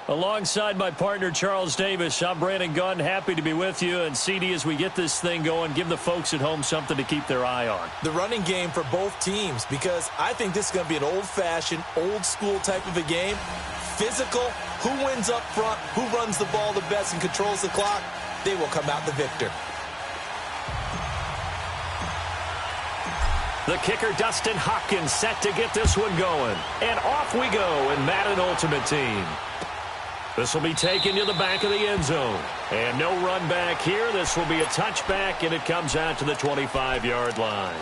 Alongside my partner, Charles Davis, I'm Brandon Gunn. Happy to be with you. And, CD, as we get this thing going, give the folks at home something to keep their eye on. The running game for both teams, because I think this is going to be an old-fashioned, old-school type of a game. Physical, who wins up front, who runs the ball the best and controls the clock, they will come out the victor. The kicker, Dustin Hopkins, set to get this one going. And off we go in Madden Ultimate Team. This will be taken to the back of the end zone. And no run back here. This will be a touchback, and it comes out to the 25-yard line.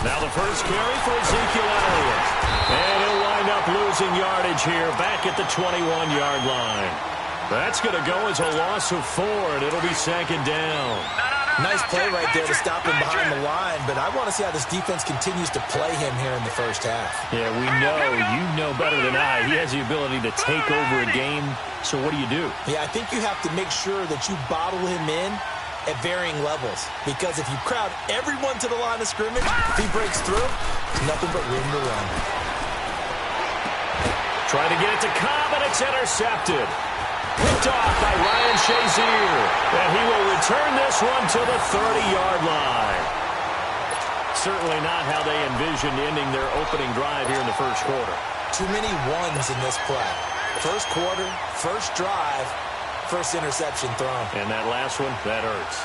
Now the first carry for Ezekiel Elliott. And he'll wind up losing yardage here back at the 21-yard line. That's going to go as a loss of 4, and it'll be second down. Nice play right there to stop him behind the line, but I want to see how this defense continues to play him here in the first half. Yeah, we know. You know better than I. He has the ability to take over a game, so what do you do? Yeah, I think you have to make sure that you bottle him in at varying levels, because if you crowd everyone to the line of scrimmage, if he breaks through, there's nothing but room to run. Trying to get it to Cobb, and it's intercepted. Picked off by Ryan Shazier, and he will return this one to the 30-yard line. Certainly not how they envisioned ending their opening drive here in the first quarter. Too many ones in this play. First quarter, first drive, first interception thrown. And that last one, that hurts.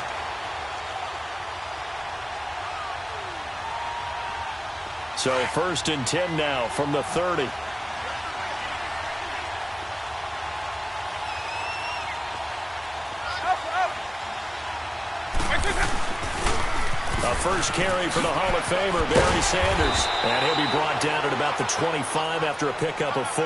So 1st and 10 now from the 30. A first carry for the Hall of Famer, Barry Sanders. And he'll be brought down at about the 25 after a pickup of 4.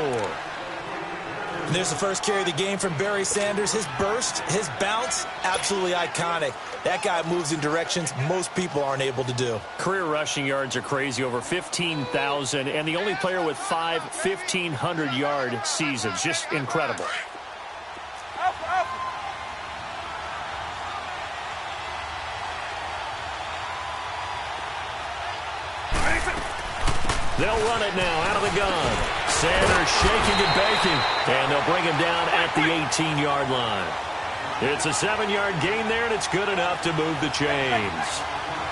And there's the first carry of the game from Barry Sanders. His burst, his bounce, absolutely iconic. That guy moves in directions most people aren't able to do. Career rushing yards are crazy, over 15,000, and the only player with 5 1,500-yard seasons. Just incredible. They'll run it now out of the gun. Sanders shaking and baking, and they'll bring him down at the 18-yard line. It's a 7-yard gain there, and it's good enough to move the chains.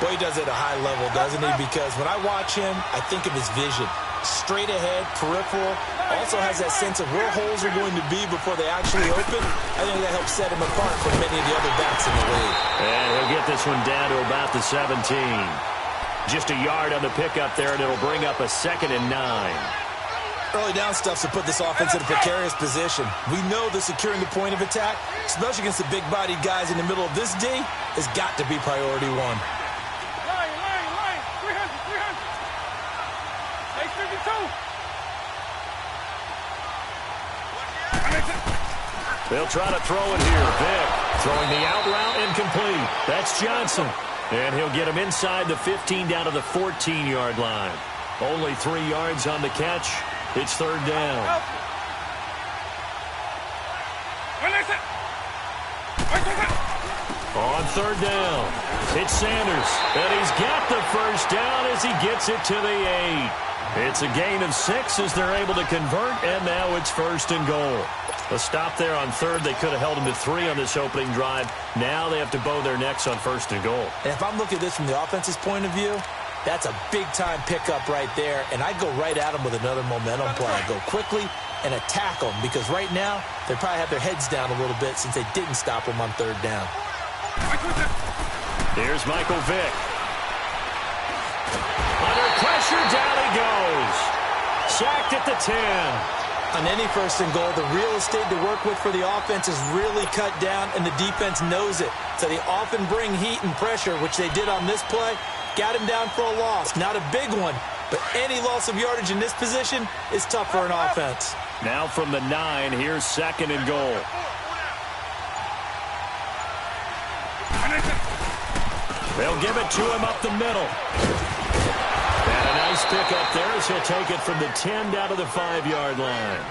Boy, he does it at a high level, doesn't he? Because when I watch him, I think of his vision. Straight ahead, peripheral, also has that sense of where holes are going to be before they actually open. I think that helps set him apart from many of the other backs in the league. And he'll get this one down to about the 17. Just a yard on the pickup there, and it'll bring up a 2nd and 9. Early down stuff to put this offense in a precarious position. We know that securing the point of attack, especially against the big-bodied guys in the middle of this D, has got to be priority 1. Line, 300. Take 52. They'll try to throw it here. Vick throwing the out route incomplete. That's Johnson. And he'll get him inside the 15 down to the 14-yard line. Only 3 yards on the catch. It's 3rd down. On 3rd down, it's Sanders. And he's got the first down as he gets it to the 8. It's a gain of 6 as they're able to convert, and now it's 1st and goal. A stop there on 3rd. They could have held him to 3 on this opening drive. Now they have to bow their necks on 1st and goal. And if I'm looking at this from the offense's point of view, that's a big-time pickup right there. And I go right at them with another momentum play. I go quickly and attack them because right now they probably have their heads down a little bit since they didn't stop them on 3rd down. Here's Michael Vick. Under pressure, down he goes. Sacked at the 10. On any 1st and goal, the real estate to work with for the offense is really cut down, and the defense knows it. So they often bring heat and pressure, which they did on this play. Got him down for a loss. Not a big one, but any loss of yardage in this position is tough for an offense. Now from the 9, here's 2nd and goal. They'll give it to him up the middle. And a nice pickup there as he'll take it from the 10 down to the 5-yard line.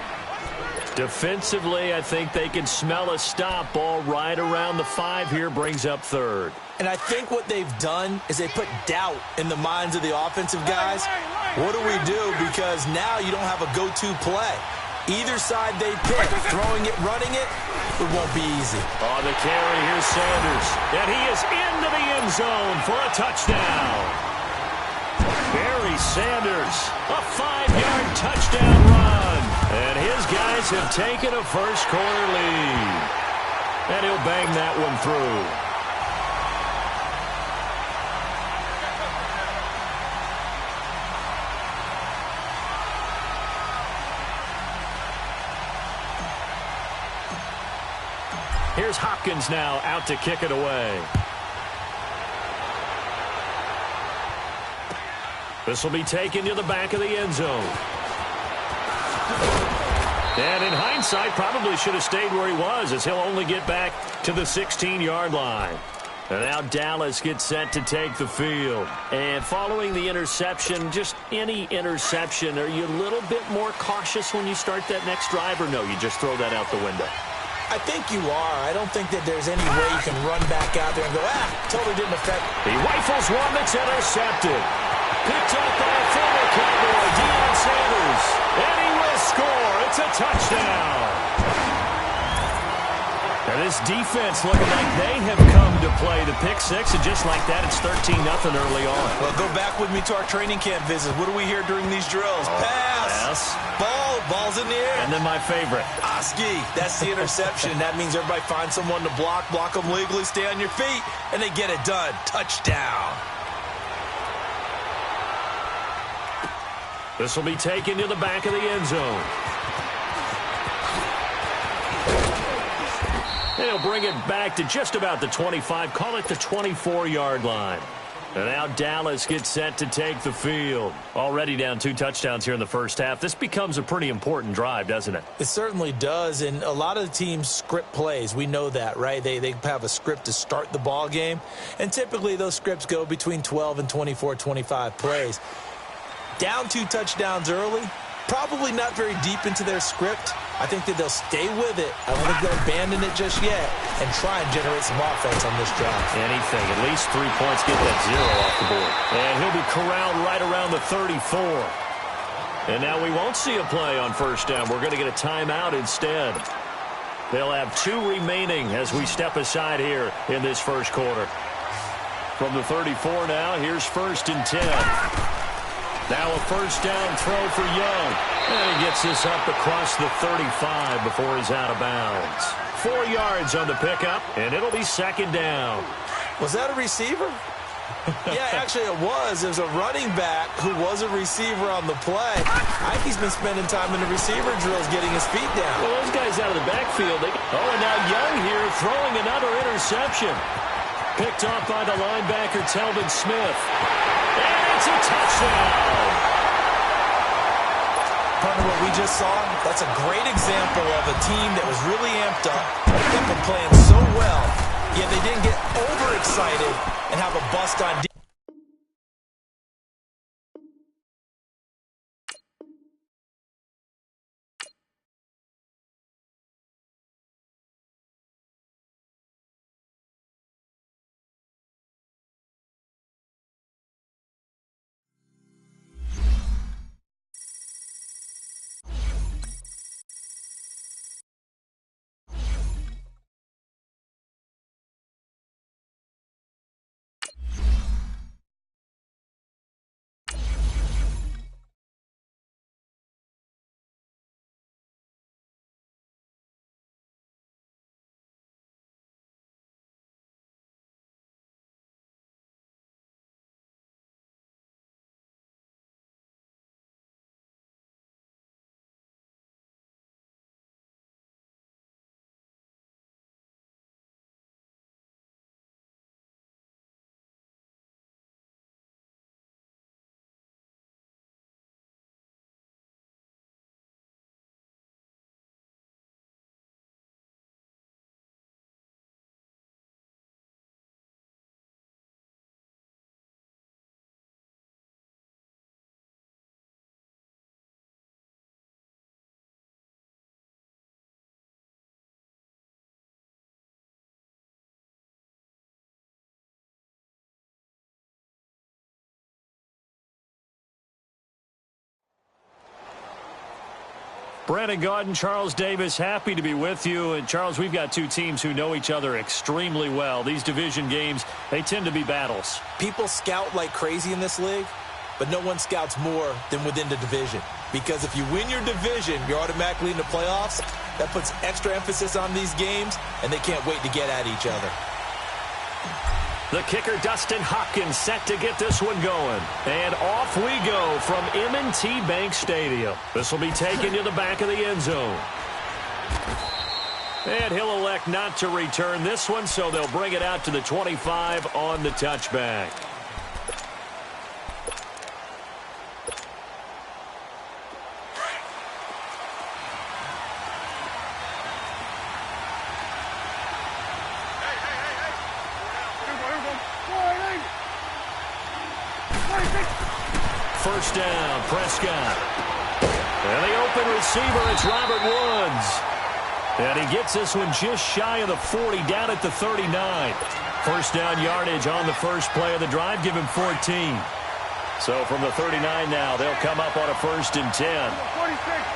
Defensively, I think they can smell a stop. Ball right around the 5 here, brings up third. And I think what they've done is they put doubt in the minds of the offensive guys. What do we do? Because now you don't have a go-to play. Either side they pick, throwing it, running it, it won't be easy. On the carry, here's Sanders. And he is into the end zone for a touchdown. Barry Sanders, a 5-yard touchdown run. And his guys have taken a first-quarter lead. And he'll bang that one through. Here's Hopkins now out to kick it away. This will be taken to the back of the end zone. And in hindsight, probably should have stayed where he was, as he'll only get back to the 16-yard line. And now Dallas gets set to take the field. And following the interception, just any interception, are you a little bit more cautious when you start that next drive, or no, you just throw that out the window? I think you are. I don't think that there's any way you can run back out there and go, totally didn't affect. He rifles one that's intercepted. Picked up by a former Cowboy, Deion Sanders. And he will score. It's a touchdown. And this defense looking like they have come to play the pick six, and just like that, it's 13-0 early on. Well, go back with me to our training camp visit. What do we hear during these drills? Pass. Ball's in the air. And then my favorite. Oski. That's the interception. That means everybody finds someone to block them legally, stay on your feet, and they get it done. Touchdown. This will be taken to the back of the end zone. And he'll bring it back to just about the 25, call it the 24-yard line. And now Dallas gets set to take the field. Already down 2 touchdowns here in the first half. This becomes a pretty important drive, doesn't it? It certainly does, and a lot of the teams script plays. We know that, right? They have a script to start the ball game, and typically those scripts go between 12 and 24, 25 plays. Down 2 touchdowns early, probably not very deep into their script. I think that they'll stay with it. I don't think they'll abandon it just yet and try and generate some offense on this drive. Anything. At least 3 points, get that 0 off the board. And he'll be corralled right around the 34. And now we won't see a play on first down. We're going to get a timeout instead. They'll have 2 remaining as we step aside here in this first quarter. From the 34 now, here's 1st and 10. Now a first down throw for Young. And he gets this up across the 35 before he's out of bounds. 4 yards on the pickup, and it'll be 2nd down. Was that a receiver? Yeah, actually it was. There's a running back who was a receiver on the play. I think he's been spending time in the receiver drills getting his feet down. Well, those guys out of the backfield. And now Young here throwing another interception. Picked off by the linebacker, Telvin Smith. And it's a touchdown. Partner, what we just saw, that's a great example of a team that was really amped up, they've been playing so well, yet they didn't get overexcited and have a bust on defense. Brandon Gaudin, Charles Davis, happy to be with you. And, Charles, we've got two teams who know each other extremely well. These division games, they tend to be battles. People scout like crazy in this league, but no one scouts more than within the division. Because if you win your division, you're automatically in the playoffs. That puts extra emphasis on these games, and they can't wait to get at each other. The kicker, Dustin Hopkins, set to get this one going. And off we go from M&T Bank Stadium. This will be taken to the back of the end zone. And he'll elect not to return this one, so they'll bring it out to the 25 on the touchback. First down, Prescott. And the open receiver, it's Robert Woods. And he gets this one just shy of the 40, down at the 39. First down yardage on the first play of the drive, give him 14. So from the 39 now, they'll come up on a 1st and 10. 46.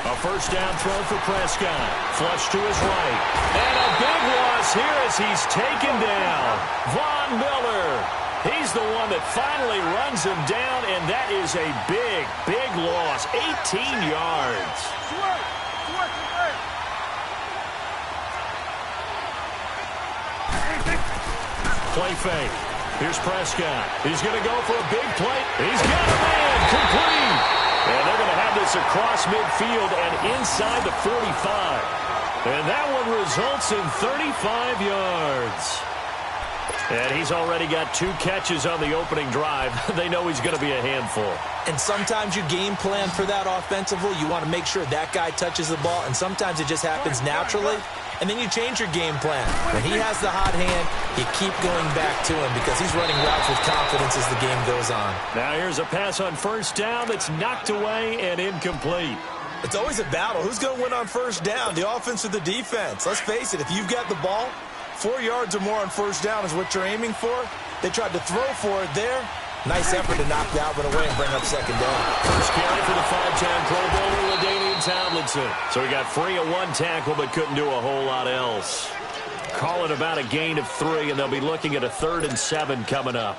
A first down throw for Prescott. Flush to his right. And a big loss here as he's taken down. Von Miller. He's the one that finally runs him down, and that is a big, big loss. 18 yards. Play fake. Here's Prescott. He's going to go for a big play. He's got a man. Complete. And they're going to have this across midfield and inside the 45. And that one results in 35 yards. And he's already got 2 catches on the opening drive. They know he's going to be a handful. And sometimes you game plan for that offensively. You want to make sure that guy touches the ball, and sometimes it just happens naturally. And then you change your game plan. When he has the hot hand, you keep going back to him because he's running routes with confidence as the game goes on. Now here's a pass on first down that's knocked away and incomplete. It's always a battle. Who's going to win on first down, the offense or the defense? Let's face it, if you've got the ball, 4 yards or more on first down is what you're aiming for. They tried to throw for it there. Nice effort to knock that one away and bring up second down. First carry for the 5-time Pro Bowler, LaDainian Tomlinson. So he got free of 1 tackle but couldn't do a whole lot else. Call it about a gain of 3, and they'll be looking at a 3rd and 7 coming up.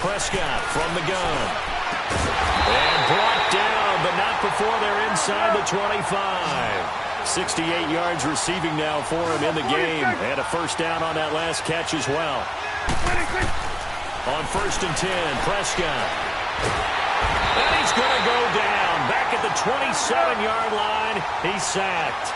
Prescott from the gun. And brought down, but not before they're inside the 25. 68 yards receiving now for him in the game. And a first down on that last catch as well. On 1st and 10, Prescott. And he's going to go down. Back at the 27-yard line, he's sacked.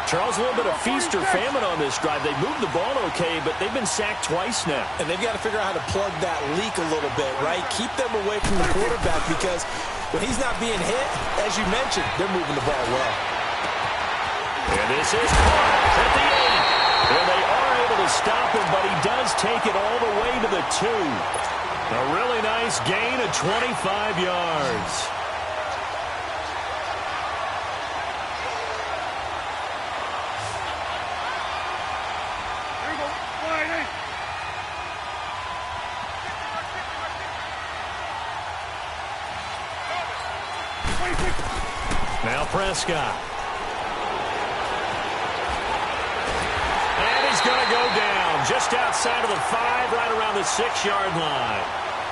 Charles, a little bit of feast or famine on this drive. They moved the ball okay, but they've been sacked twice now. And they've got to figure out how to plug that leak a little bit, right? Keep them away from the quarterback because when he's not being hit, as you mentioned, they're moving the ball well. And this is caught at the 8. And they are able to stop him, but he does take it all the way to the 2. A really nice gain of 25 yards. Now Prescott. And he's going to go down just outside of the 5, right around the 6-yard line.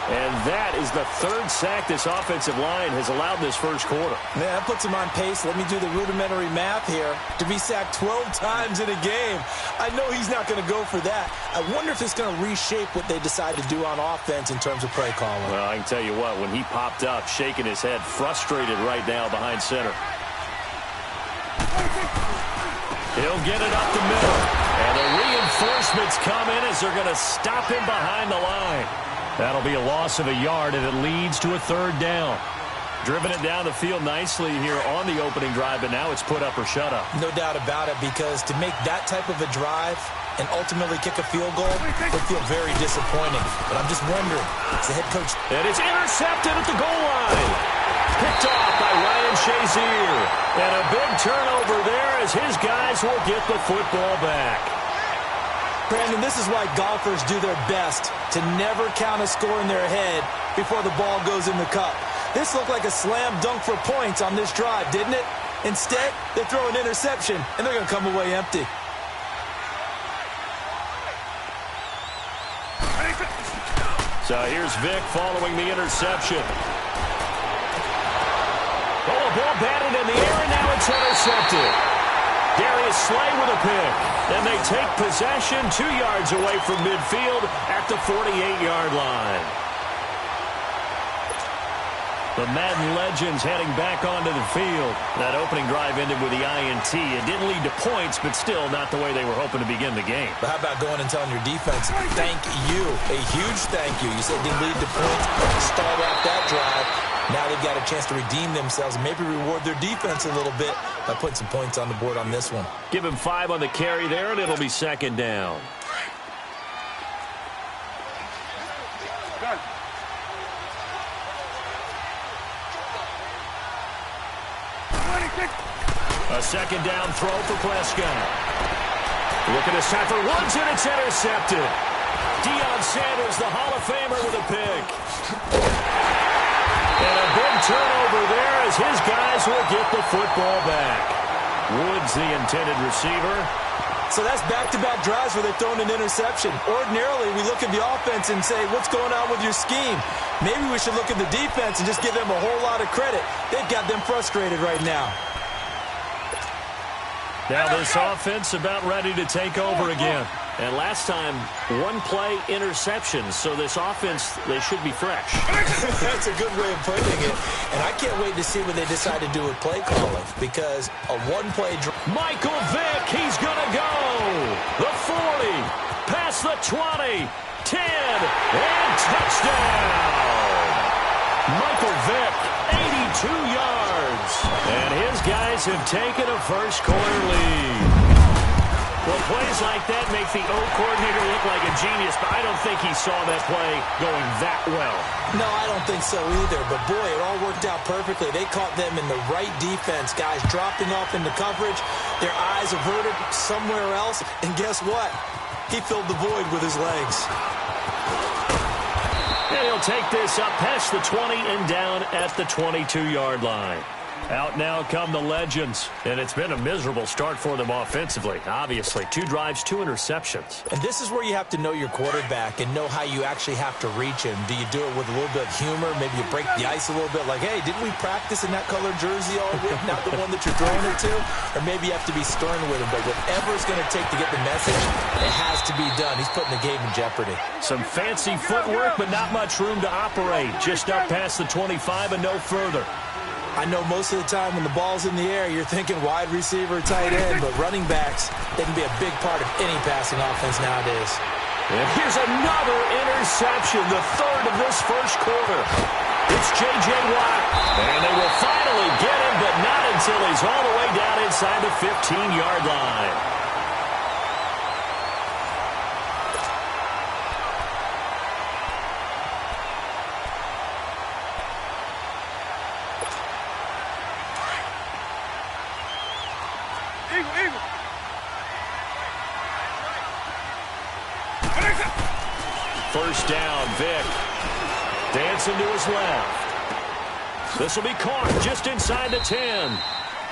And that is the 3rd sack this offensive line has allowed this first quarter. Man, that puts him on pace. Let me do the rudimentary math here. To be sacked 12 times in a game, I know he's not going to go for that. I wonder if it's going to reshape what they decide to do on offense in terms of play calling. Well, I can tell you what, when he popped up, shaking his head, frustrated right now behind center. He'll get it up the middle. And the reinforcements come in as they're going to stop him behind the line. That'll be a loss of a yard, and it leads to a 3rd down. Driven it down the field nicely here on the opening drive, but now it's put up or shut up. No doubt about it, because to make that type of a drive, and ultimately kick a field goal would feel very disappointing. But I'm just wondering, as the head coach... And it's intercepted at the goal line. Picked off by Ryan Shazier. And a big turnover there as his guys will get the football back. Brandon, this is why golfers do their best to never count a score in their head before the ball goes in the cup. This looked like a slam dunk for points on this drive, didn't it? Instead, they throw an interception, and they're going to come away empty. So here's Vic following the interception. Oh, a ball batted in the air, and now it's intercepted. Darius Slay with a pick. And they take possession 2 yards away from midfield at the 48-yard line. The Madden legends heading back onto the field. That opening drive ended with the INT. It didn't lead to points, but still not the way they were hoping to begin the game. But how about going and telling your defense, thank you, a huge thank you. You said it didn't lead to points, start off that drive. Now they've got a chance to redeem themselves and maybe reward their defense a little bit by putting some points on the board on this one. Give him 5 on the carry there, and it'll be second down. A second down throw for Prescott. Looking to set for Woods, and it's intercepted. Deion Sanders, the Hall of Famer, with a pick. And a big turnover there as his guys will get the football back. Woods, the intended receiver. So that's back-to-back drives where they're throwing an interception. Ordinarily, we look at the offense and say, what's going on with your scheme? Maybe we should look at the defense and just give them a whole lot of credit. They've got them frustrated right now. Now this offense about ready to take over again. And last time, 1-play interceptions. So this offense, they should be fresh. That's a good way of putting it. And I can't wait to see what they decide to do with play calling. Because a 1-play drive. Michael Vick, he's going to go. The 40, past the 20, 10, and touchdown. Michael Vick, 82 yards. And his guys have taken a first-quarter lead. Well, plays like that make the O coordinator look like a genius, but I don't think he saw that play going that well. No, I don't think so either. But, boy, it all worked out perfectly. They caught them in the right defense. Guys dropping off into coverage. Their eyes averted somewhere else. And guess what? He filled the void with his legs. And he'll take this up past the 20 and down at the 22-yard line. Out now come the legends, and it's been a miserable start for them offensively. Obviously, 2 drives, 2 interceptions. And this is where you have to know your quarterback and know how you actually have to reach him. Do you do it with a little bit of humor? Maybe you break the ice a little bit like, hey, didn't we practice in that colored jersey all week, not the one that you're throwing it to? Or maybe you have to be stern with him. But whatever it's going to take to get the message, it has to be done. He's putting the game in jeopardy. Some fancy footwork, but not much room to operate. Just up past the 25 and no further. I know most of the time when the ball's in the air, you're thinking wide receiver, tight end, but running backs, they can be a big part of any passing offense nowadays. And here's another interception, the third of this first quarter. It's J.J. Watt, and they will finally get him, but not until he's all the way down inside the 15-yard line. First down, Vic. Dancing to his left. This will be caught just inside the 10.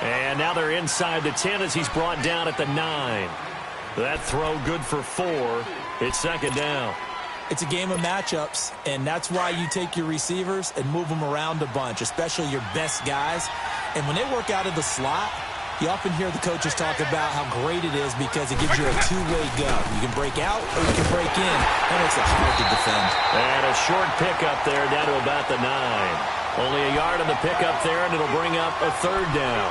And now they're inside the 10 as he's brought down at the 9. That throw good for 4. It's second down. It's a game of matchups, and that's why you take your receivers and move them around a bunch, especially your best guys. And when they work out of the slot, you often hear the coaches talk about how great it is because it gives you a two-way go. You can break out or you can break in. That makes it hard to defend. And a short pickup there down to about the 9. Only a yard on the pickup there, and it'll bring up a third down.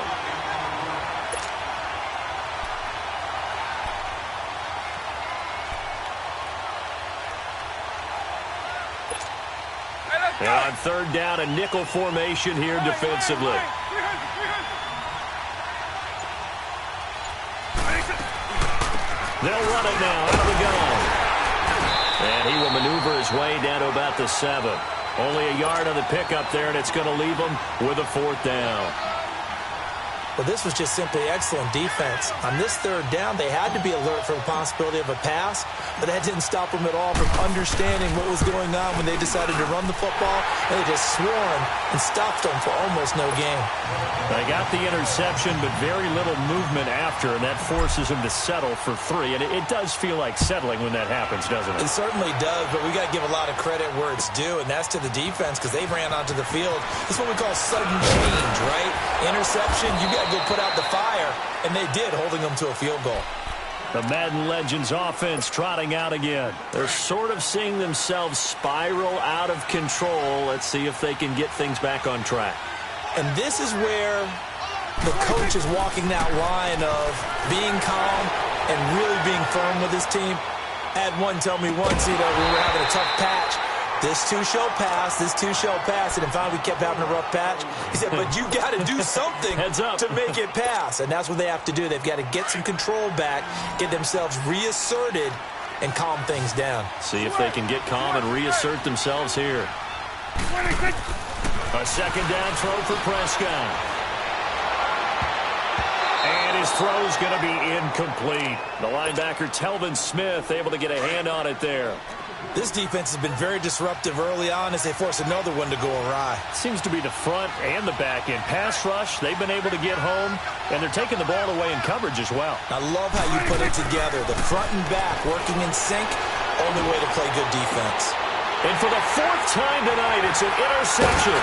And on third down, a nickel formation here defensively. They'll run it now out of the gun. And he will maneuver his way down to about the 7. Only a yard on the pickup there, and it's going to leave him with a 4th down. Well, this was just simply excellent defense. On this 3rd down, they had to be alert for the possibility of a pass, but that didn't stop them at all from understanding what was going on when they decided to run the football, and they just swarmed and stopped them for almost no gain. They got the interception, but very little movement after, and that forces them to settle for 3. And it does feel like settling when that happens, doesn't it? It certainly does, but we got to give a lot of credit where it's due, and that's to the defense because they ran onto the field. This is what we call sudden change, right? Interception, you got to go put out the fire, and they did, holding them to a field goal. The Madden Legends offense trotting out again. They're sort of seeing themselves spiral out of control. Let's see if they can get things back on track. And this is where the coach is walking that line of being calm and really being firm with his team. I had one tell me once, we were having a tough patch. This too shall pass, this too shall pass. And then finally we kept having a rough patch. He said, but you got to do something to make it pass. And that's what they have to do. They've got to get some control back, get themselves reasserted, and calm things down. See if they can get calm and reassert themselves here. A 2nd down throw for Prescott. And his throw's going to be incomplete. The linebacker, Telvin Smith, able to get a hand on it there. This defense has been very disruptive early on as they force another one to go awry. Seems to be the front and the back end. Pass rush, they've been able to get home, and they're taking the ball away in coverage as well. I love how you put it together. The front and back working in sync, only way to play good defense. And for the 4th time tonight, it's an interception.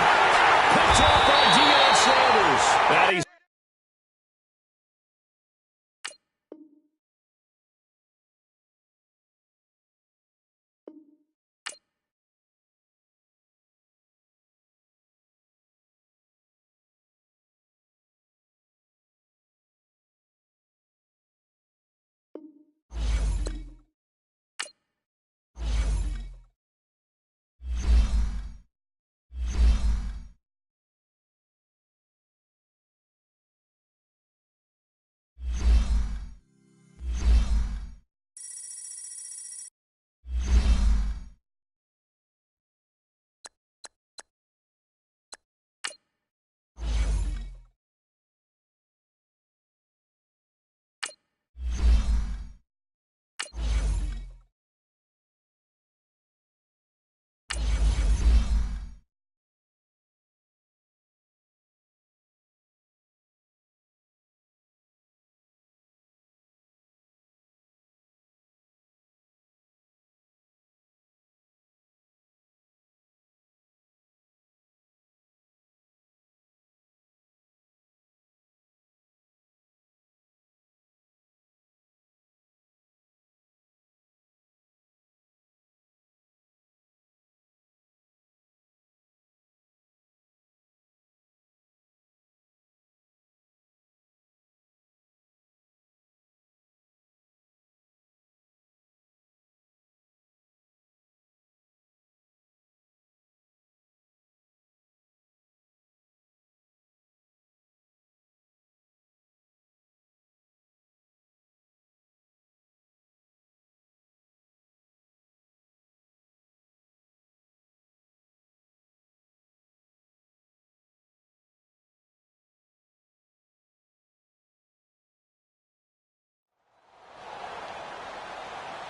Picked off by Deion Sanders. And he's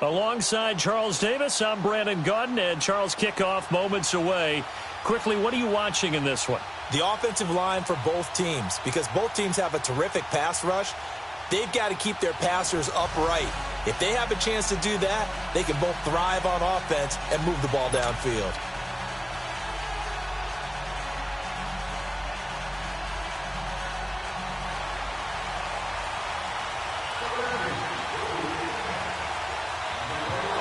alongside Charles Davis, I'm Brandon Gaudin, and Charles, kickoff moments away. Quickly, what are you watching in this one? The offensive line for both teams, because both teams have a terrific pass rush. They've got to keep their passers upright. If they have a chance to do that, they can both thrive on offense and move the ball downfield.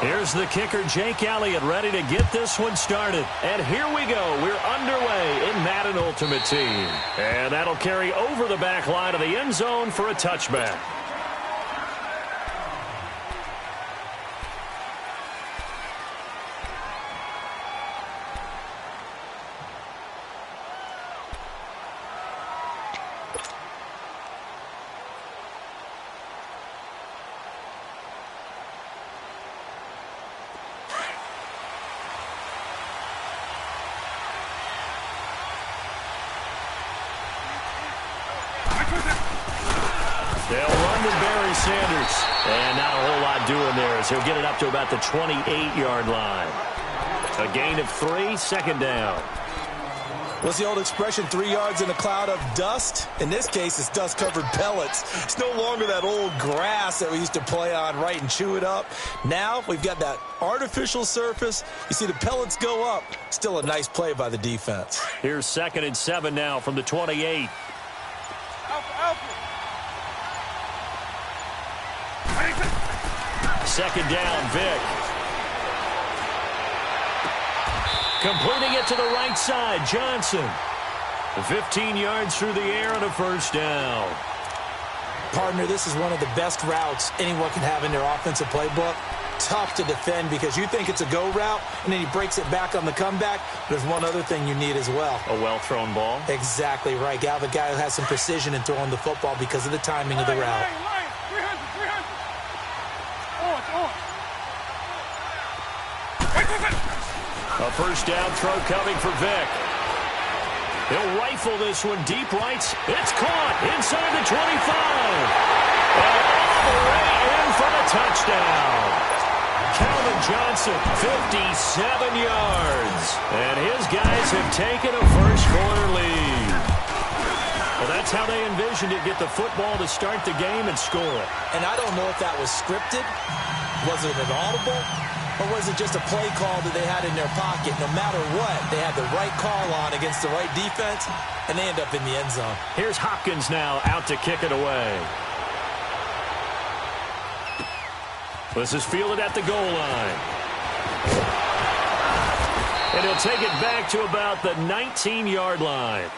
Here's the kicker, Jake Elliott, ready to get this one started. And here we go. We're underway in Madden Ultimate Team. And that'll carry over the back line of the end zone for a touchback. with Barry Sanders. And not a whole lot doing there as he'll get it up to about the 28-yard line. A gain of 3, second down. What's the old expression, 3 yards in a cloud of dust? In this case, it's dust-covered pellets. It's no longer that old grass that we used to play on, right, and chew it up. Now we've got that artificial surface. You see the pellets go up. Still a nice play by the defense. Here's 2nd and 7 now from the 28. Alpha. Second down, Vic. Completing it to the right side, Johnson. 15 yards through the air and a first down. Partner, this is one of the best routes anyone can have in their offensive playbook. Tough to defend because you think it's a go route, and then he breaks it back on the comeback. There's one other thing you need as well. A well-thrown ball? Exactly right. You have a guy who has some precision in throwing the football because of the timing of the route. 300. A first down throw coming for Vic. He'll rifle this one deep right. It's caught inside the 25. And all the way in for the touchdown. Calvin Johnson, 57 yards. And his guys have taken a first-quarter lead. Well, that's how they envisioned it, get the football to start the game and score. And I don't know if that was scripted. Was it an audible? Or was it just a play call that they had in their pocket? No matter what, they had the right call on against the right defense, and they end up in the end zone. Here's Hopkins now out to kick it away. This is fielded at the goal line. And he'll take it back to about the 19-yard line.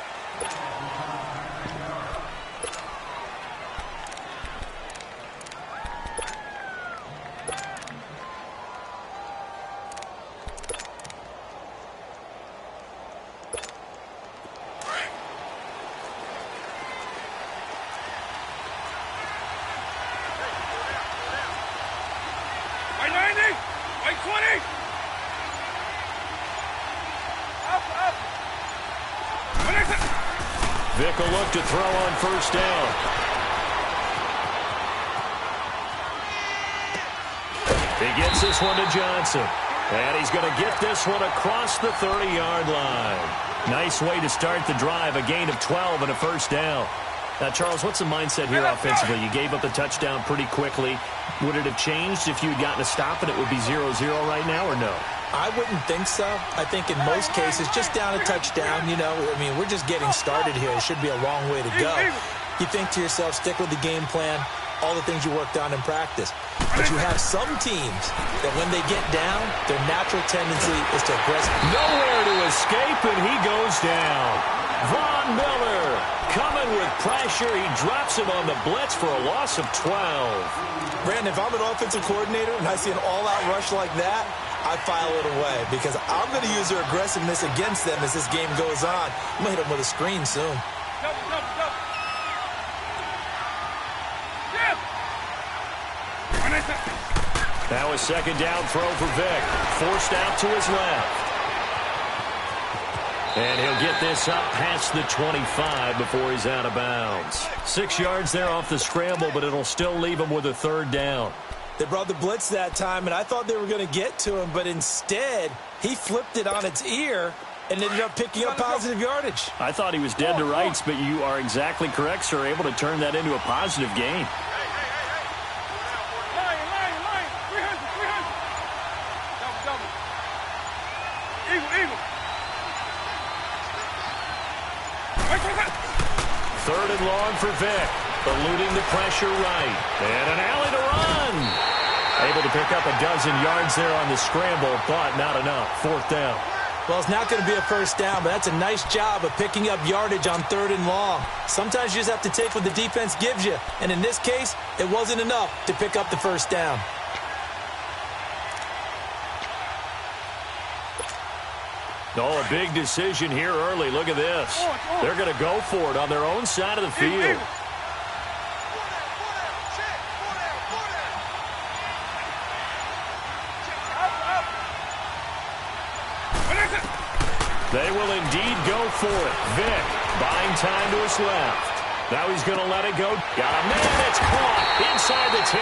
Vic will look to throw on first down. He gets this one to Johnson. And he's going to get this one across the 30-yard line. Nice way to start the drive. A gain of 12 and a first down. Now, Charles, what's the mindset here offensively? You gave up the touchdown pretty quickly. Would it have changed if you had gotten a stop and it would be 0-0 right now, or no? I wouldn't think so. I think in most cases, just down a touchdown, you know, I mean, we're just getting started here. It should be a long way to go. You think to yourself, stick with the game plan, all the things you worked on in practice. But you have some teams that when they get down, their natural tendency is to aggressive. Nowhere to escape, and he goes down. Von Miller coming with pressure. He drops him on the blitz for a loss of 12. Brandon, if I'm an offensive coordinator and I see an all-out rush like that, I file it away because I'm going to use their aggressiveness against them as this game goes on. I'm going to hit them with a screen soon. Now a second down throw for Vic. Forced out to his left. And he'll get this up past the 25 before he's out of bounds. 6 yards there off the scramble, but it'll still leave him with a third down. They brought the blitz that time, and I thought they were going to get to him, but instead, he flipped it on its ear and ended up picking up positive yardage. I thought he was dead to rights, but you are exactly correct, sir. Able to turn that into a positive gain. Third and long for Vic. Eluding the pressure right. And an alley to run. Able to pick up a dozen yards there on the scramble, but not enough. Fourth down. Well, it's not going to be a first down, but that's a nice job of picking up yardage on third and long. Sometimes you just have to take what the defense gives you. And in this case, it wasn't enough to pick up the first down. Oh, a big decision here early. Look at this. They're going to go for it on their own side of the field. They will indeed go for it. Vic buying time to his left. Now he's going to let it go. Got a man that's caught inside the 10.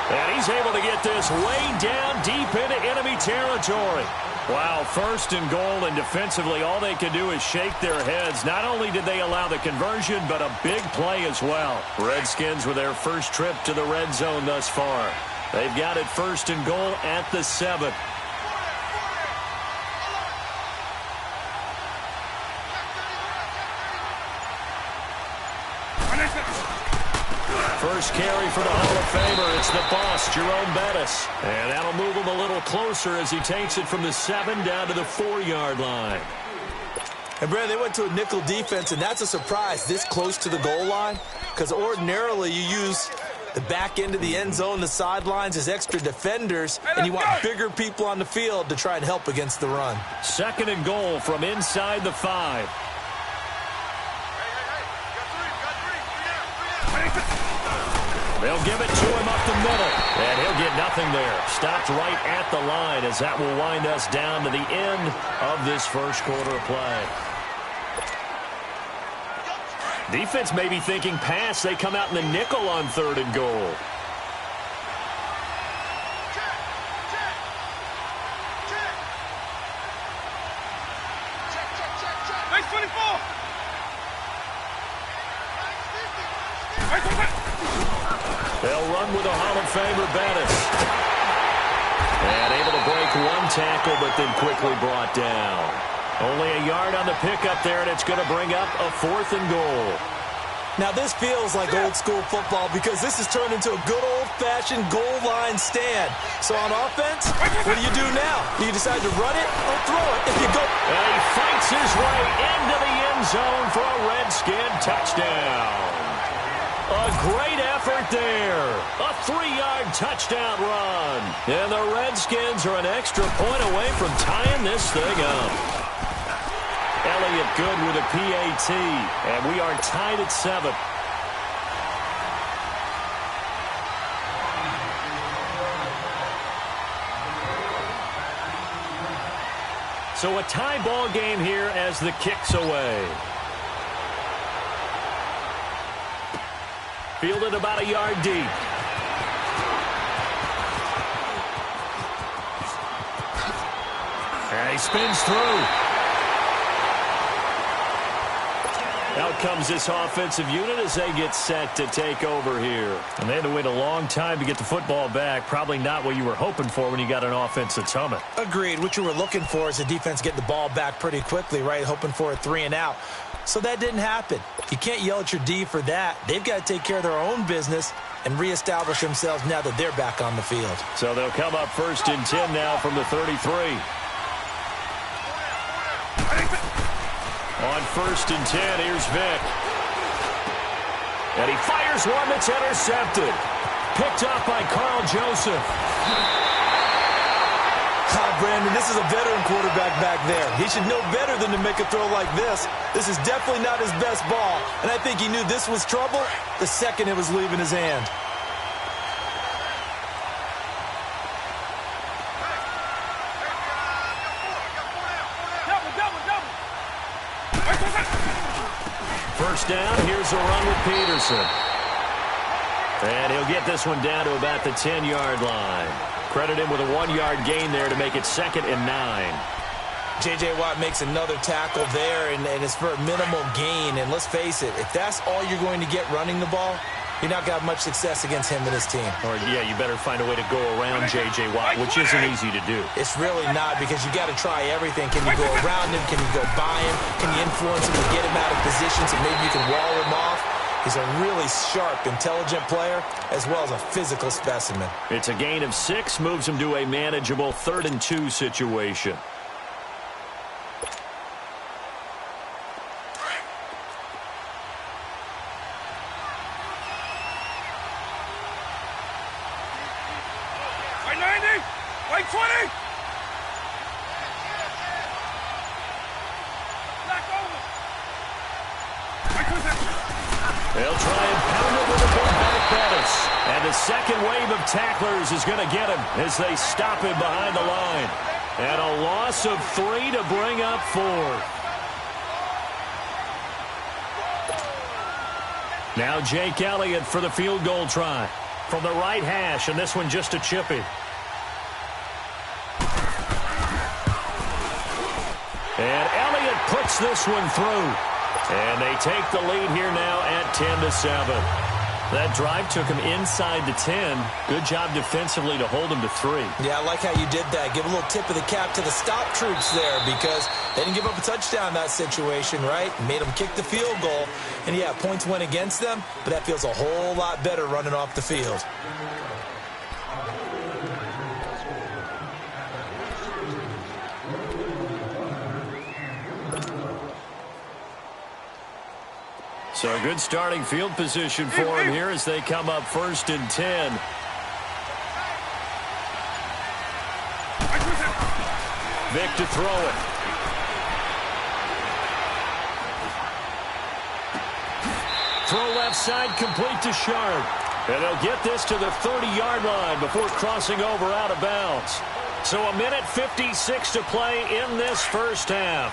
And he's able to get this way down deep into enemy territory. Wow, first and goal, and defensively all they can do is shake their heads. Not only did they allow the conversion, but a big play as well. Redskins with their first trip to the red zone thus far. They've got it first and goal at the 7. First carry for the Hall of Famer. It's the boss, Jerome Bettis. And that'll move him a little closer as he takes it from the 7 down to the 4-yard line. And, Brad, they went to a nickel defense, and that's a surprise this close to the goal line, because ordinarily you use the back end of the end zone, the sidelines as extra defenders, and you want bigger people on the field to try and help against the run. Second and goal from inside the 5. They'll give it to him up the middle, and he'll get nothing there. Stopped right at the line as that will wind us down to the end of this first quarter of play. Defense may be thinking pass. They come out in the nickel on third and goal. Nice 24. They'll run with a Hall of Famer, Bettis. And able to break one tackle, but then quickly brought down. Only a yard on the pickup there, and it's going to bring up a 4th and goal. Now, this feels like old-school football because this has turned into a good old-fashioned goal line stand. So on offense, what do you do now? Do you decide to run it or throw it? If you go... And he fights his way into the end zone for a Redskin touchdown. A great effort there. A 3-yard touchdown run. And the Redskins are an extra point away from tying this thing up. Elliott good with a PAT. And we are tied at 7. So a tie ball game here as the kick's away. Fielded about a yard deep. And he spins through. Out comes this offensive unit as they get set to take over here. And they had to wait a long time to get the football back. Probably not what you were hoping for when you got an offense that's humming. Agreed. What you were looking for is the defense getting the ball back pretty quickly, right? Hoping for a 3 and out. So that didn't happen. You can't yell at your D for that. They've got to take care of their own business and reestablish themselves now that they're back on the field. So they'll come up first and 10 now from the 33. On first and 10, here's Vick. And he fires one that's intercepted. Picked up by Carl Joseph. Brandon, this is a veteran quarterback back there. He should know better than to make a throw like this. This is definitely not his best ball. And I think he knew this was trouble the second it was leaving his hand. First down, here's a run with Peterson. And he'll get this one down to about the 10-yard line. Credit him with a 1-yard gain there to make it 2nd and 9. J.J. Watt makes another tackle there, and it's for a minimal gain. And let's face it, if that's all you're going to get running the ball, you're not going to have much success against him and his team. Or, yeah, you better find a way to go around J.J. Watt, which isn't easy to do. It's really not, because you got to try everything. Can you go around him? Can you go by him? Can you influence him to get him out of position so maybe you can wall him off? He's a really sharp, intelligent player, as well as a physical specimen. It's a gain of 6, moves him to a manageable 3rd and 2 situation. White 90, white 20. Black over. They'll try and pound it with a big back Bettis. And the second wave of tacklers is going to get him as they stop him behind the line. And a loss of 3 to bring up 4. Now Jake Elliott for the field goal try. From the right hash, and this one just a chippy. And Elliott puts this one through. And they take the lead here now at 10-7. That drive took him inside the 10. Good job defensively to hold him to 3. Yeah, I like how you did that. Give a little tip of the cap to the stop troops there because they didn't give up a touchdown in that situation, right? Made them kick the field goal. And, yeah, points went against them, but that feels a whole lot better running off the field. So a good starting field position for him here as they come up 1st and 10. Vic to throw it. Throw left side, complete to Sharp. And they'll get this to the 30-yard line before crossing over out of bounds. So a minute 56 to play in this first half.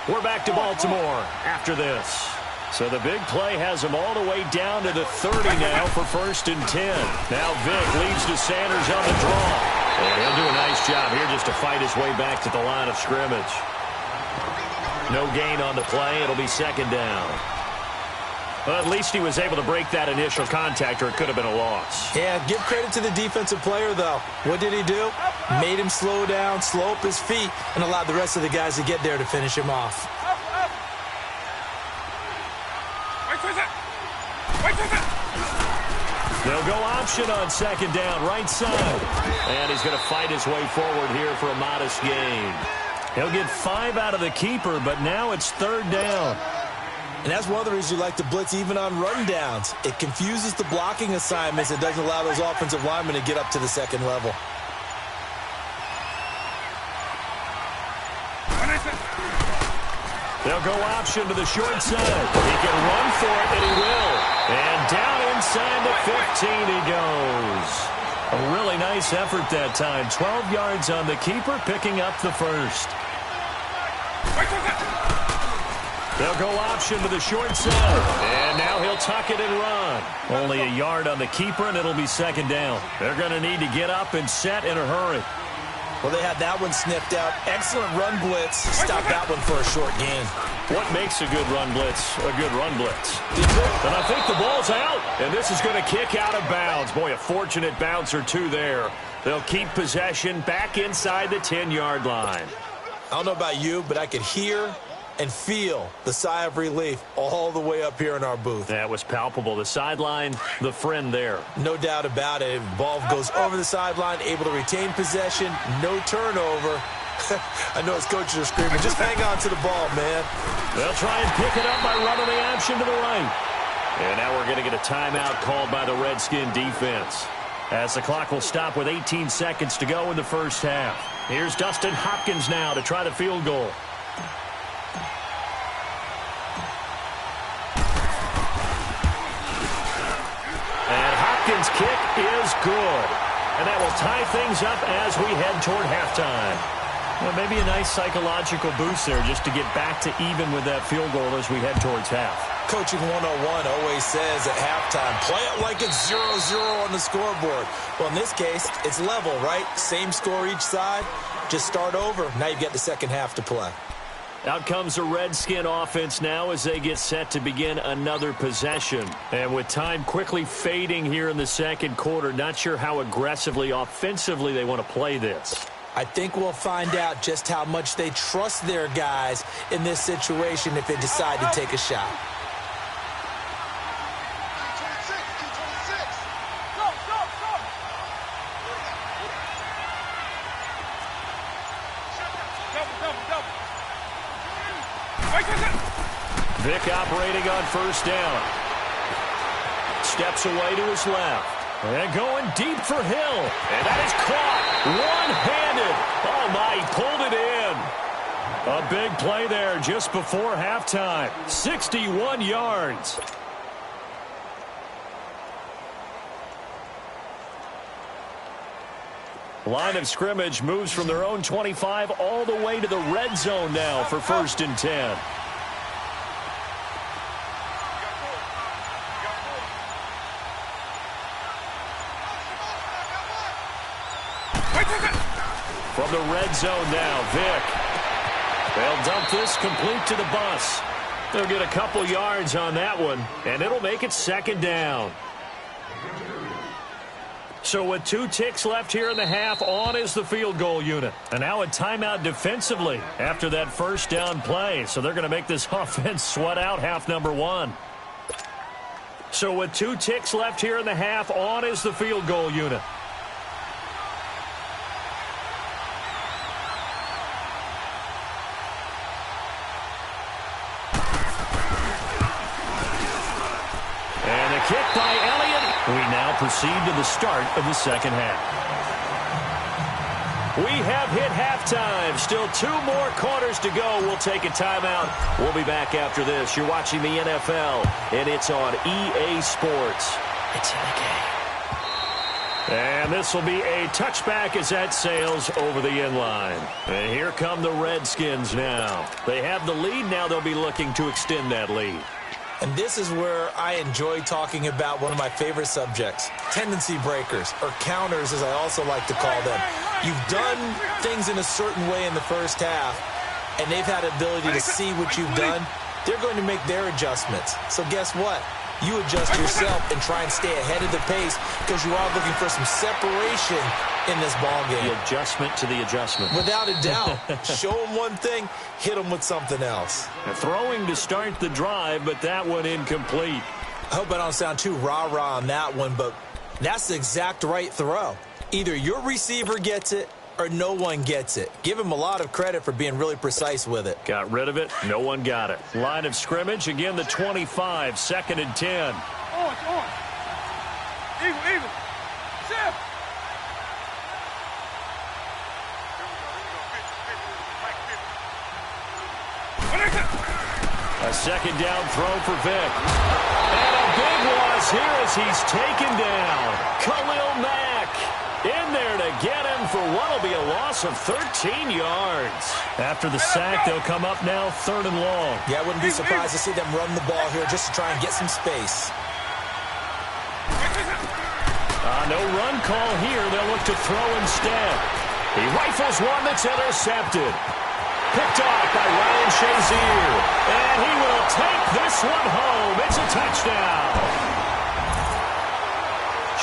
We're back to Baltimore after this. So the big play has him all the way down to the 30 now for 1st and 10. Now Vic leads to Sanders on the draw. And he'll do a nice job here just to fight his way back to the line of scrimmage. No gain on the play. It'll be 2nd down. Well, at least he was able to break that initial contact, or it could have been a loss. Yeah, give credit to the defensive player, though. What did he do? Made him slow down, slow up his feet, and allowed the rest of the guys to get there to finish him off. They'll go option on 2nd down, right side. And he's going to fight his way forward here for a modest gain. He'll get 5 out of the keeper, but now it's 3rd down. And that's one of the reasons you like to blitz even on run downs. It confuses the blocking assignments. It doesn't allow those offensive linemen to get up to the 2nd level. They'll go option to the short side. He can run for it, and he will. And down inside the 15 he goes. A really nice effort that time. 12 yards on the keeper, picking up the first. They'll go option to the short side. And now he'll tuck it and run. Only a yard on the keeper, and it'll be 2nd down. They're going to need to get up and set in a hurry. Well, they had that one sniffed out. Excellent run blitz. Stop that one for a short gain. What makes a good run blitz a good run blitz? And I think the ball's out, and this is going to kick out of bounds. Boy, a fortunate bounce or two there. They'll keep possession back inside the 10-yard line. I don't know about you, but I could hear and feel the sigh of relief all the way up here in our booth. That was palpable. The sideline, the friend there. No doubt about it. Ball goes over the sideline, able to retain possession, no turnover. I know his coaches are screaming, just hang on to the ball, man. They'll try and pick it up by running the option to the right. And now we're going to get a timeout called by the Redskin defense, as the clock will stop with 18 seconds to go in the first half. Here's Dustin Hopkins now to try the field goal. And Hopkins' kick is good. And that will tie things up as we head toward halftime. Well, maybe a nice psychological boost there just to get back to even with that field goal as we head towards half. Coaching 101 always says at halftime, play it like it's 0-0 on the scoreboard. Well, in this case, it's level, right? Same score each side. Just start over. Now you get the second half to play. Out comes the Redskin offense now as they get set to begin another possession. And with time quickly fading here in the second quarter, not sure how aggressively, offensively they want to play this. I think we'll find out just how much they trust their guys in this situation if they decide to take a shot. Vic operating on first down. Steps away to his left. And going deep for Hill. And that is caught one-handed. Oh, my, he pulled it in. A big play there just before halftime. 61 yards. Line of scrimmage moves from their own 25 all the way to the red zone now for 1st and 10. From the red zone now, Vick. They'll dump this complete to the bus. They'll get a couple yards on that one, and it'll make it second down. So with 2 ticks left here in the half, on is the field goal unit. And now a timeout defensively after that first down play. So they're going to make this offense sweat out half number 1. So with 2 ticks left here in the half, on is the field goal unit. And a kick by Elliott. We now proceed to the start of the second half. We have hit halftime. Still 2 more quarters to go. We'll take a timeout. We'll be back after this. You're watching the NFL, and it's on EA Sports. It's in the game. And this will be a touchback as that sails over the end line. And here come the Redskins now. They have the lead. Now they'll be looking to extend that lead. And this is where I enjoy talking about one of my favorite subjects, tendency breakers, or counters as I also like to call them. You've done things in a certain way in the first half, and they've had the ability to see what you've done. They're going to make their adjustments. So guess what? You adjust yourself and try and stay ahead of the pace because you are looking for some separation in this ball game. The adjustment to the adjustment. Without a doubt. Show them one thing, hit them with something else. Throwing to start the drive, but that one incomplete. I hope I don't sound too rah-rah on that one, but that's the exact right throw. Either your receiver gets it or no one gets it. Give him a lot of credit for being really precise with it. Got rid of it. No one got it. Line of scrimmage, again the 25, 2nd and 10. On. Eagle. Chef. A second down throw for Vick. And a big loss here as he's taken down. Khalil Mack in there to get him for what will be a loss of 13 yards. After the sack, they'll come up now 3rd and long. Yeah, I wouldn't be surprised to see them run the ball here just to try and get some space. No run call here. They'll look to throw instead. He rifles one that's intercepted. Picked off by Ryan Shazier. And he will take this one home. It's a touchdown.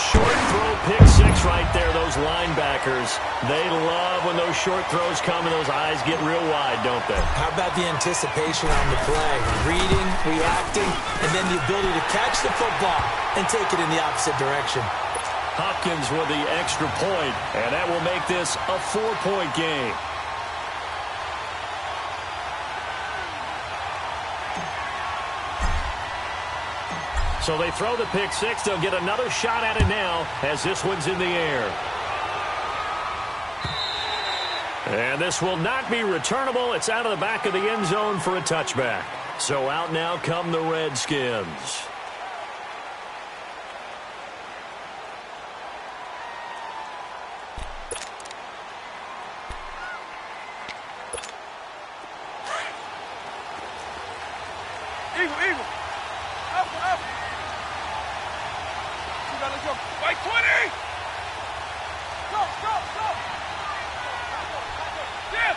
Short throw, pick 6 right there. Those linebackers, they love when those short throws come and those eyes get real wide, don't they? How about the anticipation on the play? Reading, reacting, and then the ability to catch the football and take it in the opposite direction. Hopkins with the extra point, and that will make this a 4-point game. So they throw the pick 6. They'll get another shot at it now as this one's in the air. And this will not be returnable. It's out of the back of the end zone for a touchback. So out now come the Redskins. Eagle. Up. You gotta go. Right 20. Go. Yeah.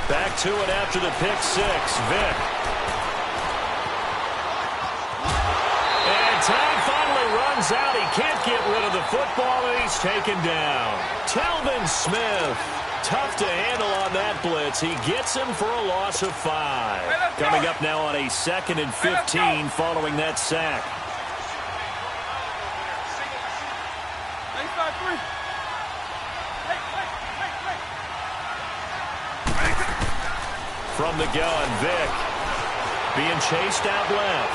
Back to it after the pick 6. Vick. And time finally runs out. He can't get rid of the football, and he's taken down. Telvin Smith. Tough to handle on that blitz. He gets him for a loss of 5. Coming up now on a 2nd and 15 following that sack. From the gun, Vick being chased out left.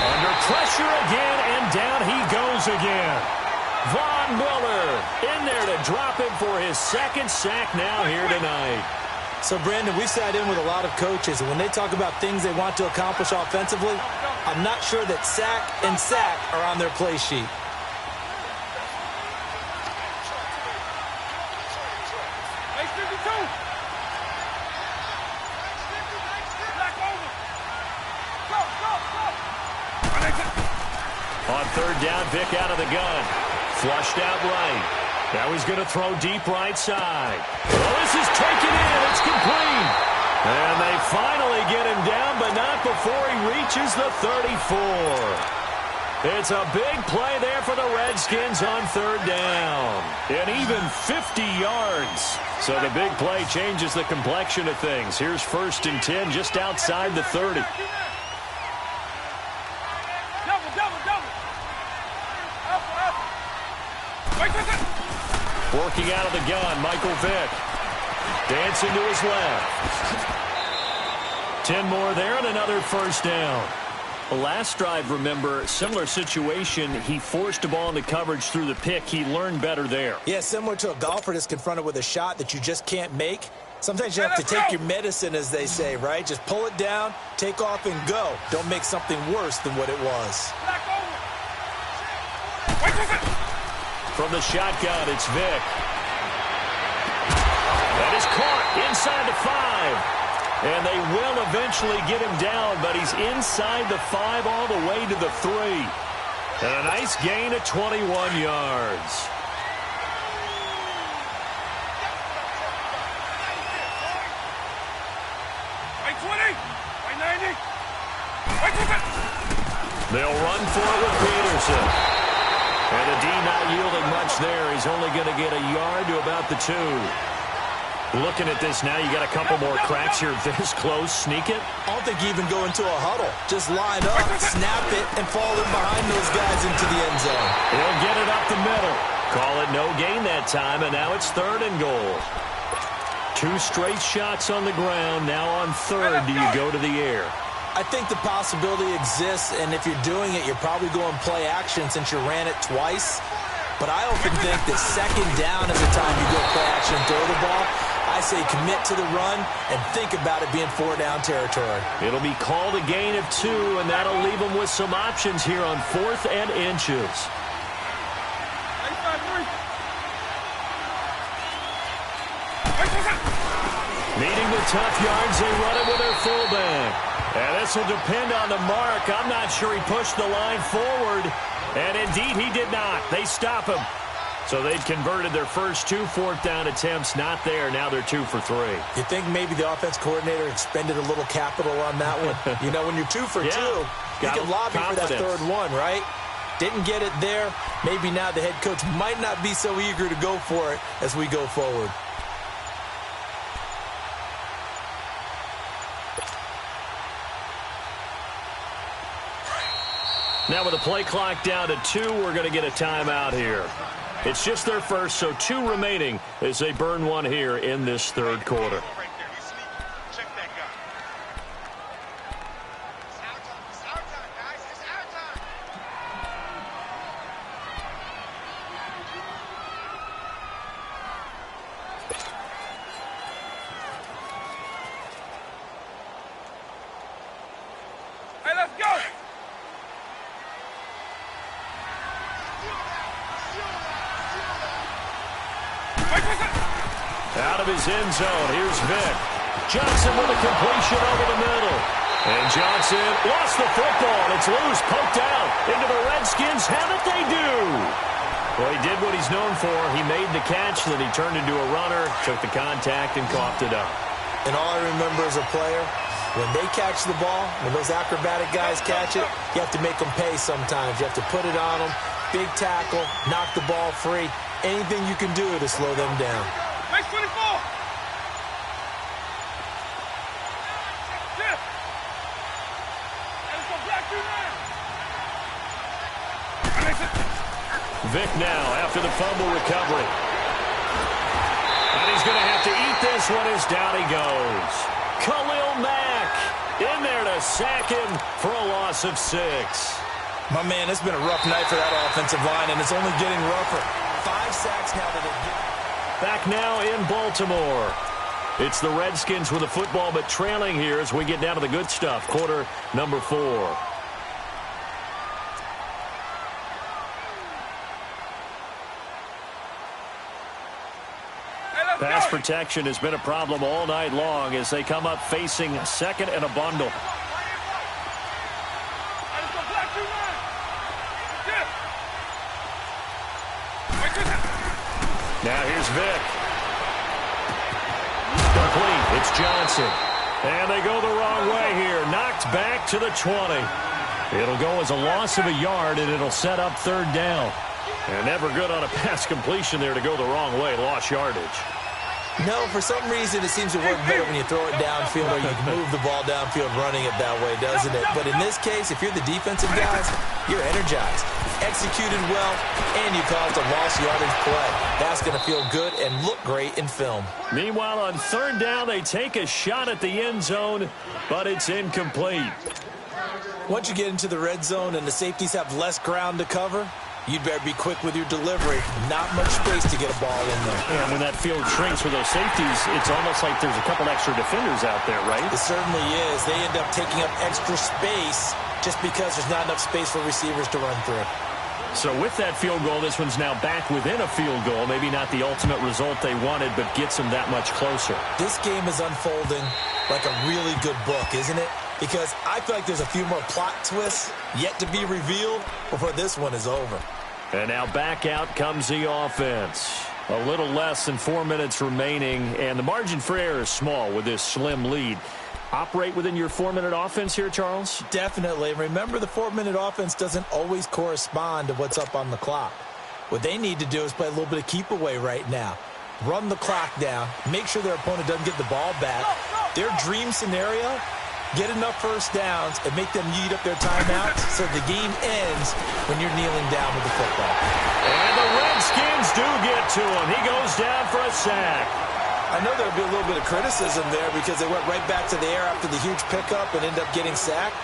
Under pressure again, and down he goes again. Von Miller in there to drop him for his 2nd sack now here tonight. So, Brandon, we've sat in with a lot of coaches, and when they talk about things they want to accomplish offensively, I'm not sure that sack and sack are on their play sheet. On third down, Vick out of the gun. Flushed out right. Now he's going to throw deep right side. Well, this is taken in. It's complete. And they finally get him down, but not before he reaches the 34. It's a big play there for the Redskins on third down. And even 50 yards. So the big play changes the complexion of things. Here's 1st and 10 just outside the 30. Working out of the gun, Michael Vick. Dancing to his left. 10 more there and another 1st down. The last drive, remember, similar situation. He forced a ball into coverage through the pick. He learned better there. Yeah, similar to a golfer that's confronted with a shot that you just can't make. Sometimes you have to take your medicine, as they say, right? Just pull it down, take off, and go. Don't make something worse than what it was. From the shotgun, it's Vick. That is caught inside the 5. And they will eventually get him down, but he's inside the 5 all the way to the 3. And a nice gain of 21 yards. They'll run for it with Peterson. And the D not yielding much there. He's only going to get a yard to about the 2. Looking at this now, you got a couple more cracks here this close. Sneak it. I don't think you even go into a huddle. Just line up, snap it, and fall in behind those guys into the end zone. He'll get it up the middle. Call it no gain that time, and now it's 3rd and goal. 2 straight shots on the ground. Now on 3rd, do you go to the air? I think the possibility exists, and if you're doing it, you're probably going play action since you ran it twice. But I often think that 2nd down is the time you go play action and throw the ball. I say commit to the run and think about it being 4-down territory. It'll be called a gain of 2, and that'll leave them with some options here on 4th and inches. Needing the tough yards, they run it with their fullback. And this will depend on the mark. I'm not sure he pushed the line forward. And indeed, he did not. They stop him. So they've converted their first 2 4th-down attempts. Not there. Now they're 2 for 3. You think maybe the offense coordinator expended a little capital on that one? You know, when you're 2 for 2, you can lobby for that 3rd one, right? Didn't get it there. Maybe now the head coach might not be so eager to go for it as we go forward. Now with the play clock down to 2, we're going to get a timeout here. It's just their first, so 2 remaining as they burn one here in this 3rd quarter. Hey, let's go! Out of his end zone, here's Vick. Johnson with a completion over the middle. And Johnson lost the football. It's loose, poked out into the Redskins. Have it they do. Well, he did what he's known for. He made the catch, then he turned into a runner, took the contact, and coughed it up. And all I remember as a player, when they catch the ball, when those acrobatic guys catch it, you have to make them pay sometimes. You have to put it on them, big tackle, knock the ball free. Anything you can do to slow them down. Base 24! Yeah! Let's go black you now! Vick now after the fumble recovery. And he's going to have to eat this one as down he goes. Khalil Mack in there to sack him for a loss of 6. My man, it's been a rough night for that offensive line, and it's only getting rougher. 5 sacks now that they've given. Back now in Baltimore. It's the Redskins with the football, but trailing here as we get down to the good stuff. Quarter number 4. Pass protection has been a problem all night long as they come up facing a 2nd and a bundle. Now here's Vick. Complete. It's Johnson. And they go the wrong way here. Knocked back to the 20. It'll go as a loss of a yard, and it'll set up third down. And never good on a pass completion there to go the wrong way. Lost yardage. No, for some reason it seems to work better when you throw it downfield or you can move the ball downfield running it that way, doesn't it? But in this case, if you're the defensive guys, you're energized. Executed well, and you caused a lost yardage play. That's going to feel good and look great in film. Meanwhile, on third down, they take a shot at the end zone, but it's incomplete. Once you get into the red zone and the safeties have less ground to cover, you'd better be quick with your delivery. Not much space to get a ball in there. And when that field shrinks for those safeties, it's almost like there's a couple extra defenders out there, right? It certainly is. They end up taking up extra space just because there's not enough space for receivers to run through. So with that field goal, this one's now back within a field goal. Maybe not the ultimate result they wanted, but gets them that much closer. This game is unfolding like a really good book, isn't it? Because I feel like there's a few more plot twists yet to be revealed before this one is over. And now back out comes the offense. A little less than 4 minutes remaining, and the margin for error is small with this slim lead. Operate within your 4-minute offense here, Charles? Definitely. Remember, the 4-minute offense doesn't always correspond to what's up on the clock. What they need to do is play a little bit of keep away right now. Run the clock down. Make sure their opponent doesn't get the ball back. Their dream scenario, get enough first downs and make them eat up their timeouts so the game ends when you're kneeling down with the football. And the Redskins do get to him. He goes down for a sack. I know there'll be a little bit of criticism there because they went right back to the air after the huge pickup and end up getting sacked.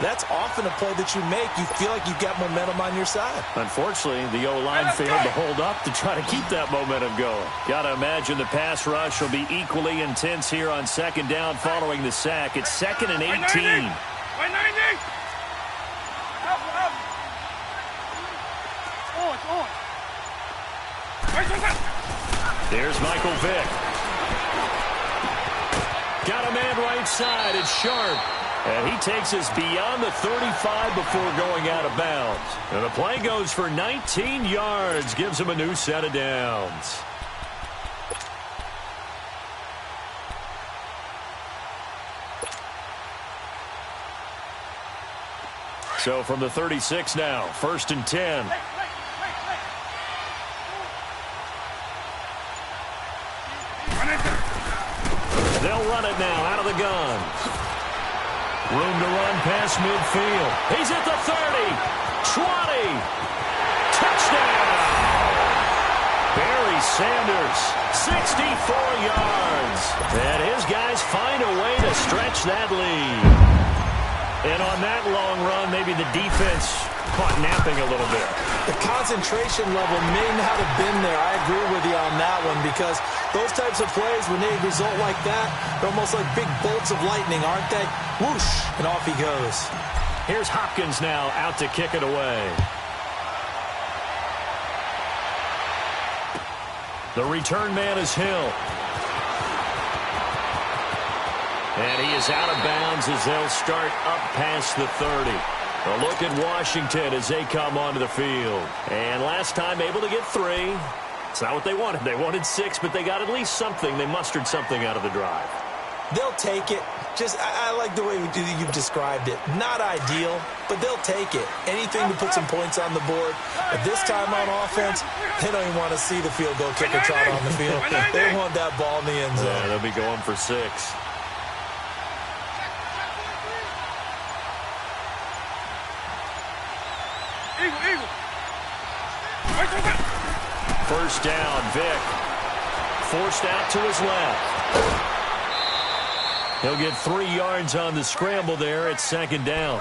That's often a play that you make. You feel like you've got momentum on your side. Unfortunately, the O-line failed to hold up to try to keep that momentum going. Got to imagine the pass rush will be equally intense here on second down following the sack. It's 2nd and 18. There's Michael Vick. Got a man right side. It's Sharp. And he takes us beyond the 35 before going out of bounds. And the play goes for 19 yards. Gives him a new set of downs. So from the 36 now, 1st and 10. They'll run it now out of the gun. Room to run past midfield. He's at the 30, 20. Touchdown! Barry Sanders, 64 yards. And his guys find a way to stretch that lead. And on that long run, maybe the defense caught napping a little bit. The concentration level may not have been there. I agree with you on that one because those types of plays, when they result like that, they're almost like big bolts of lightning, aren't they? Whoosh, and off he goes. Here's Hopkins now out to kick it away. The return man is Hill. And he is out of bounds as they'll start up past the 30. A look at Washington as they come onto the field. And last time able to get 3. It's not what they wanted. They wanted 6, but they got at least something. They mustered something out of the drive. They'll take it. I like the way you've described it. Not ideal, but they'll take it. Anything to put some points on the board. But this time on offense, they don't even want to see the field goal kicker trot on the field. They want that ball in the end zone. Yeah, they'll be going for 6. First down, Vick. Forced out to his left. He'll get 3 yards on the scramble there at 2nd down.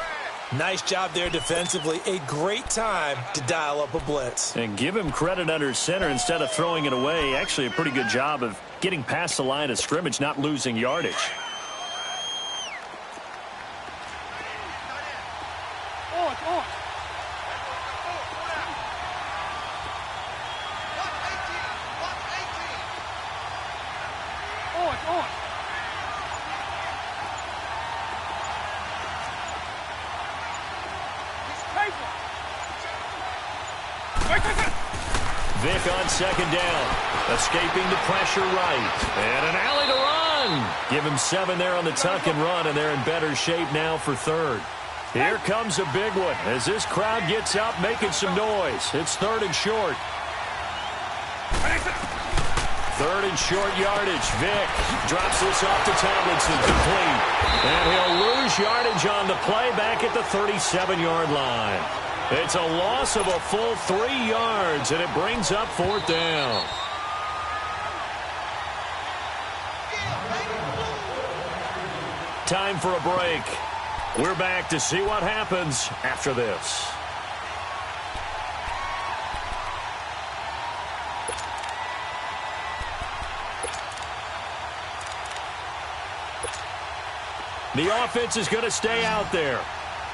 Nice job there defensively. A great time to dial up a blitz. And give him credit under center instead of throwing it away. Actually a pretty good job of getting past the line of scrimmage, not losing yardage. Vick on second down. Escaping the pressure right. And an alley to run. Give him 7 there on the tuck and run, and they're in better shape now for third. Here comes a big one as this crowd gets up making some noise. It's 3rd and short. 3rd and short yardage. Vick drops this off to Tomlinson. Complete. And he'll lose yardage on the play back at the 37-yard line. It's a loss of a full 3 yards, and it brings up 4th down. Time for a break. We're back to see what happens after this. The offense is going to stay out there.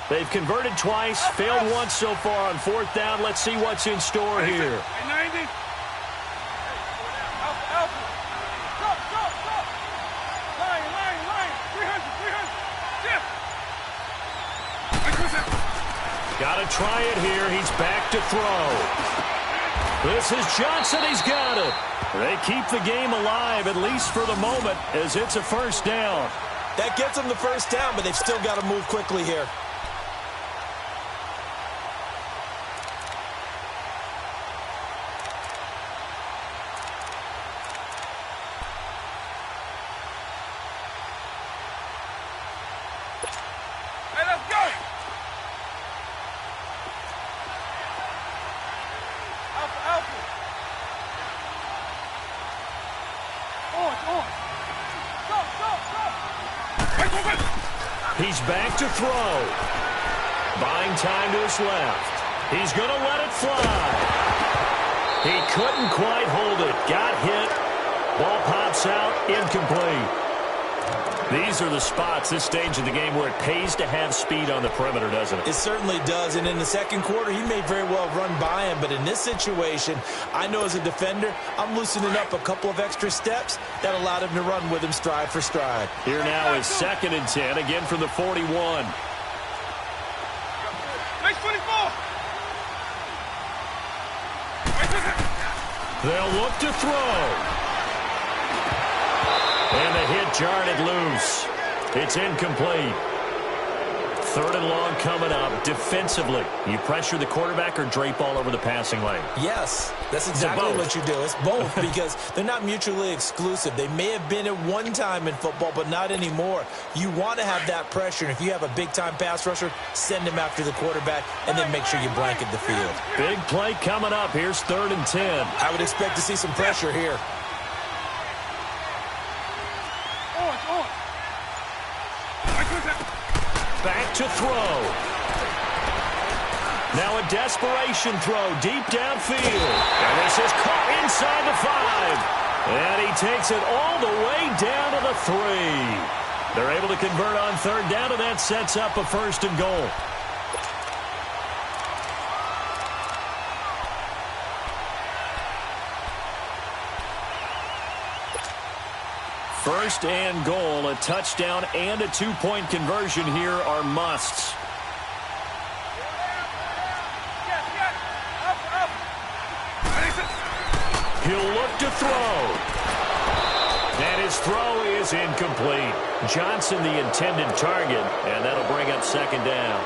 They've converted twice, failed once so far on 4th down. Let's see what's in store here. 90. Got to try it here. He's back to throw. This is Johnson. He's got it. They keep the game alive, at least for the moment, as it's a 1st down. That gets them the 1st down, but they've still got to move quickly here. Hey, let's go! Alpha. On. He's back to throw. Buying time to his left. He's going to let it fly. He couldn't quite hold it. Got hit. Ball pops out. Incomplete. These are the spots, this stage of the game, where it pays to have speed on the perimeter, doesn't it? It certainly does, and in the second quarter, he may very well run by him, but in this situation, I know as a defender, I'm loosening up a couple of extra steps that allowed him to run with him stride for stride. Here now is 2nd and 10, again from the 41. Nice 24. They'll look to throw. And the hit jarred it loose. It's incomplete. 3rd and long coming up. Defensively, you pressure the quarterback or drape all over the passing lane? Yes, that's exactly what you do. It's both because they're not mutually exclusive. They may have been at one time in football, but not anymore. You want to have that pressure, and if you have a big-time pass rusher, send him after the quarterback, and then make sure you blanket the field. Big play coming up. Here's 3rd and 10. I would expect to see some pressure here. Back to throw. Now a desperation throw deep downfield. And this is caught inside the 5. And he takes it all the way down to the 3. They're able to convert on 3rd down, and that sets up a 1st and goal. First and goal, a touchdown and a 2-point conversion here are musts. He'll look to throw. And his throw is incomplete. Johnson the intended target, and that'll bring up 2nd down.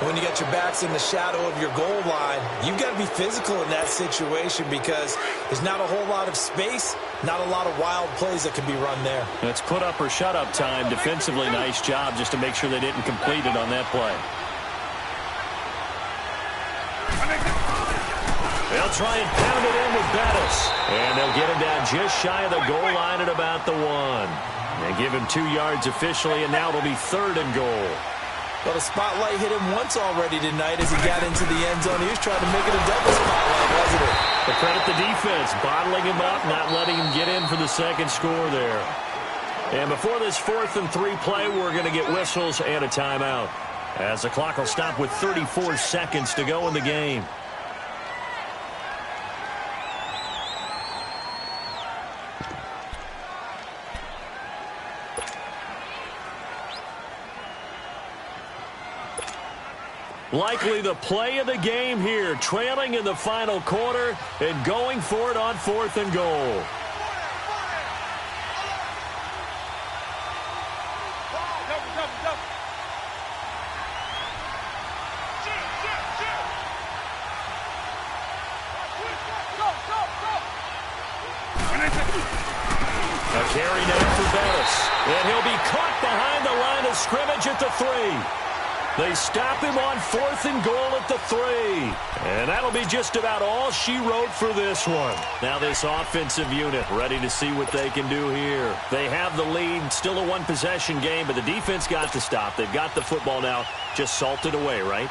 When you got your backs in the shadow of your goal line, you've got to be physical in that situation because there's not a whole lot of space, not a lot of wild plays that can be run there. It's put up or shut up time. Defensively, nice job just to make sure they didn't complete it on that play. They'll try and pound it in with Bettis. And they'll get him down just shy of the goal line at about the 1. They give him 2 yards officially, and now it'll be 3rd and goal. Well, the spotlight hit him once already tonight as he got into the end zone. He was trying to make it a double spotlight, wasn't it? But credit the defense, bottling him up, not letting him get in for the 2nd score there. And before this 4th and 3 play, we're going to get whistles and a timeout, as the clock will stop with 34 seconds to go in the game. Likely the play of the game here, trailing in the final quarter and going for it on 4th and goal. A carry now for Bettis, and he'll be caught behind the line of scrimmage at the 3. They stop him on 4th and goal at the 3. And that'll be just about all she wrote for this one. Now this offensive unit ready to see what they can do here. They have the lead, still a one-possession game, but the defense got to stop. They've got the football now, just salted away, right?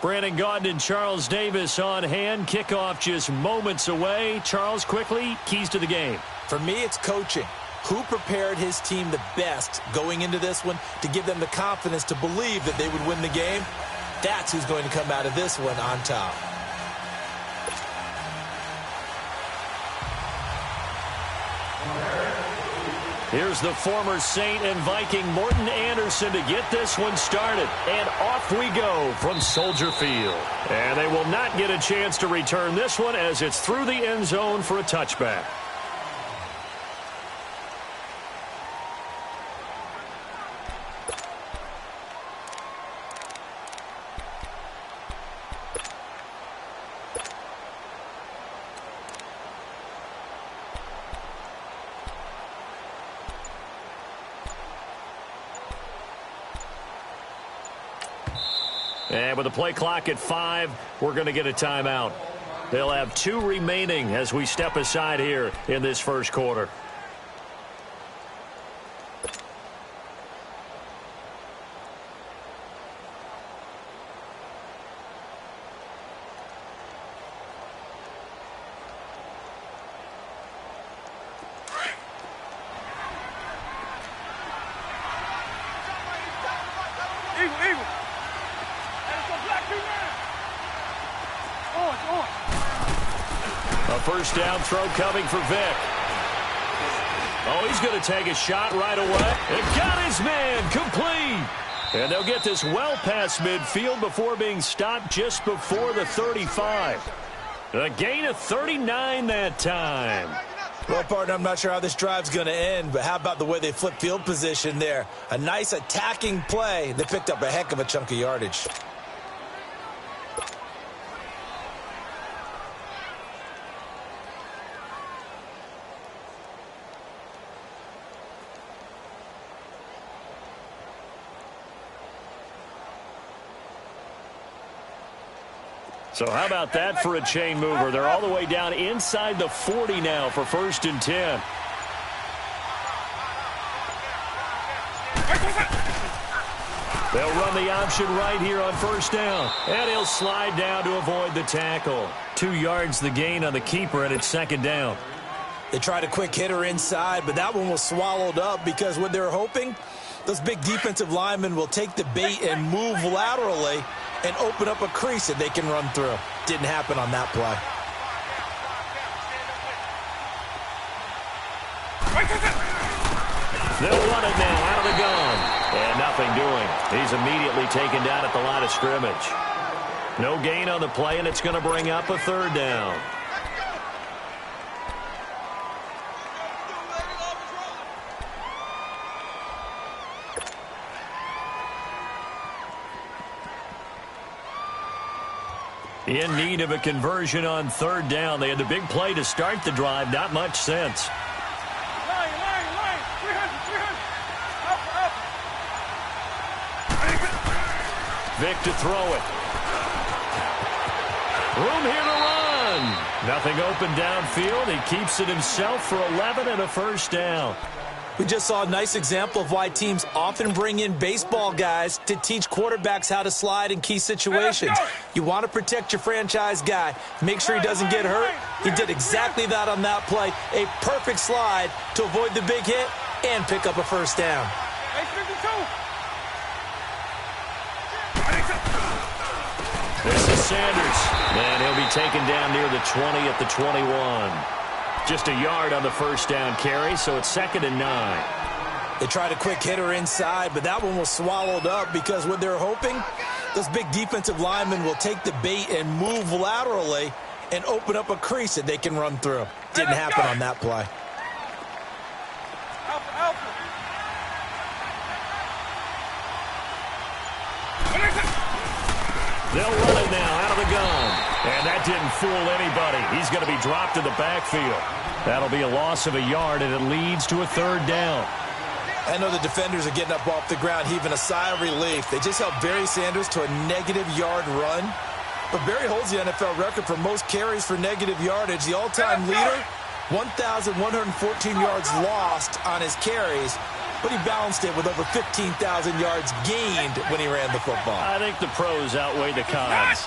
Brandon Gaudin and Charles Davis on hand. Kickoff just moments away. Charles, quickly, keys to the game. For me, it's coaching. Who prepared his team the best going into this one to give them the confidence to believe that they would win the game? That's who's going to come out of this one on top. Here's the former Saint and Viking Morten Andersen to get this one started. And off we go from Soldier Field. And they will not get a chance to return this one as it's through the end zone for a touchback. And with the play clock at 5, we're going to get a timeout. They'll have 2 remaining as we step aside here in this first quarter. First down throw coming for Vic. Oh, he's going to take a shot right away. And got his man complete. And they'll get this well past midfield before being stopped just before the 35. A gain of 39 that time. Well, partner, I'm not sure how this drive's going to end, but how about the way they flip field position there? A nice attacking play. They picked up a heck of a chunk of yardage. So how about that for a chain mover? They're all the way down inside the 40 now for 1st and 10. They'll run the option right here on 1st down. And he'll slide down to avoid the tackle. 2 yards the gain on the keeper, and it's 2nd down. They tried a quick hitter inside, but that one was swallowed up because what they're hoping, those big defensive linemen will take the bait and move laterally and open up a crease that they can run through. Didn't happen on that play. They'll run it now out of the gun. And nothing doing. He's immediately taken down at the line of scrimmage. No gain on the play, and it's going to bring up a 3rd down. In need of a conversion on 3rd down. They had the big play to start the drive. Not much sense. Vic to throw it. Room here to run. Nothing open downfield. He keeps it himself for 11 and a 1st down. We just saw a nice example of why teams often bring in baseball guys to teach quarterbacks how to slide in key situations. You want to protect your franchise guy. Make sure he doesn't get hurt. He did exactly that on that play. A perfect slide to avoid the big hit and pick up a 1st down. This is Sanders. And he'll be taken down near the 20 at the 21. Just a yard on the 1st down carry, so it's 2nd and 9. They tried a quick hitter inside, but that one was swallowed up because what they're hoping, those big defensive linemen will take the bait and move laterally and open up a crease that they can run through. Didn't happen on that play. They'll run it now out of the gun. And that didn't fool anybody. He's going to be dropped in the backfield. That'll be a loss of a yard, and it leads to a 3rd down. I know the defenders are getting up off the ground, heaving a sigh of relief. They just held Barry Sanders to a -yard run. But Barry holds the NFL record for most carries for negative yardage. The all-time leader, 1,114 yards lost on his carries. but he balanced it with over 15,000 yards gained when he ran the football. I think the pros outweigh the cons.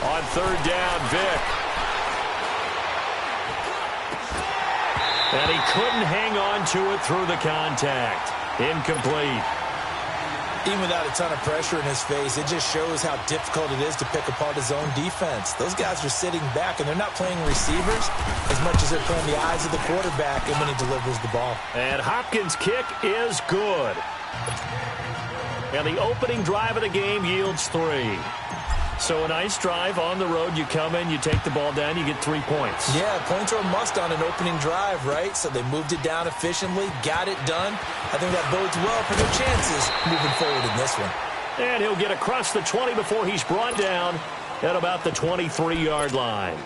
On third down, Vic. And he couldn't hang on to it through the contact. Incomplete. Even without a ton of pressure in his face, it just shows how difficult it is to pick apart his own defense. Those guys are sitting back, and they're not playing receivers as much as they're playing the eyes of the quarterback and when he delivers the ball. And Hopkins' kick is good. And the opening drive of the game yields 3. So a nice drive on the road. You come in, you take the ball down, you get 3 points. Yeah, points are a must on an opening drive, right? So they moved it down efficiently, got it done. I think that bodes well for their chances moving forward in this one. And he'll get across the 20 before he's brought down at about the 23-yard line.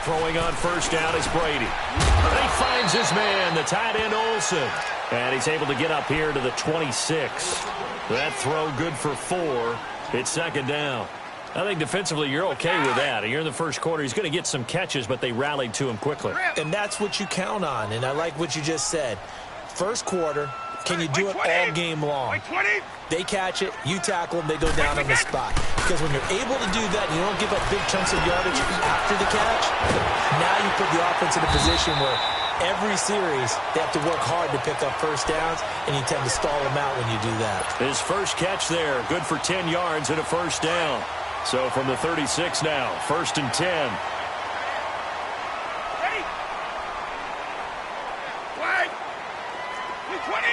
Throwing on first down is Brady. And he finds his man, the tight end Olsen. And he's able to get up here to the 26. That throw good for 4. It's second down. I think defensively you're okay with that. You're in the first quarter. He's going to get some catches, but they rallied to him quickly. And that's what you count on, and I like what you just said. First quarter, can you do it all game long? They catch it, you tackle them, they go down on the spot. Because when you're able to do that, you don't give up big chunks of yardage after the catch, now you put the offense in a position where every series they have to work hard to pick up first downs, and you tend to stall them out when you do that. His first catch there, good for 10 yards and a first down. So from the 36 now, 1st and 10. Ready? Wide. 20.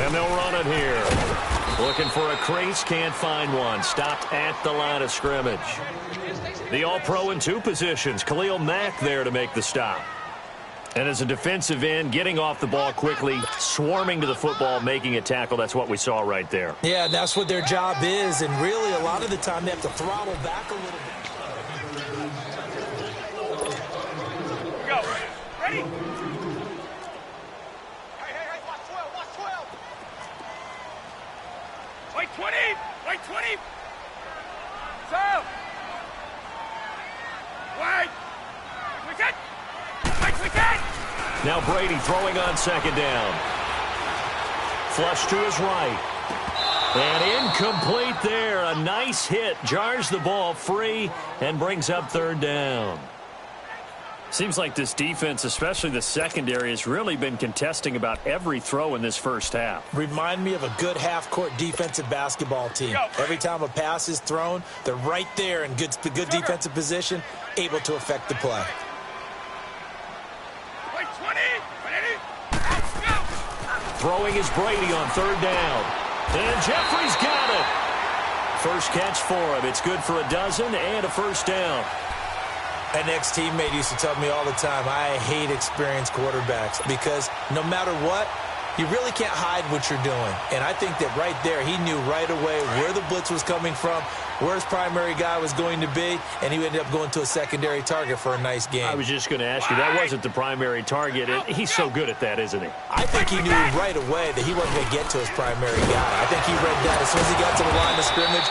And they'll run it here. Looking for a crease, can't find one. Stopped at the line of scrimmage. The All-Pro in 2 positions. Khalil Mack there to make the stop. And as a defensive end, getting off the ball quickly, swarming to the football, making a tackle. That's what we saw right there. Yeah, that's what their job is. And really, a lot of the time, they have to throttle back a little bit. Go. Ready? White 20. So. White. We can. Now Brady throwing on second down. Flush to his right. And incomplete there. A nice hit. Jars the ball free and brings up third down. Seems like this defense, especially the secondary, has really been contesting about every throw in this first half. Remind me of a good half-court defensive basketball team. Every time a pass is thrown, they're right there in good defensive position, able to affect the play. Throwing is Brady on third down. And Jeffrey's got it. First catch for him. It's good for a dozen and a first down. An ex-teammate used to tell me all the time, I hate experienced quarterbacks because no matter what, you really can't hide what you're doing. And I think that right there, he knew right away where the blitz was coming from, where his primary guy was going to be, and he ended up going to a secondary target for a nice game. I was just going to ask you, that wasn't the primary target, and he's so good at that, isn't he? I think he knew right away that he wasn't going to get to his primary guy. I think he read that as soon as he got to the line of scrimmage,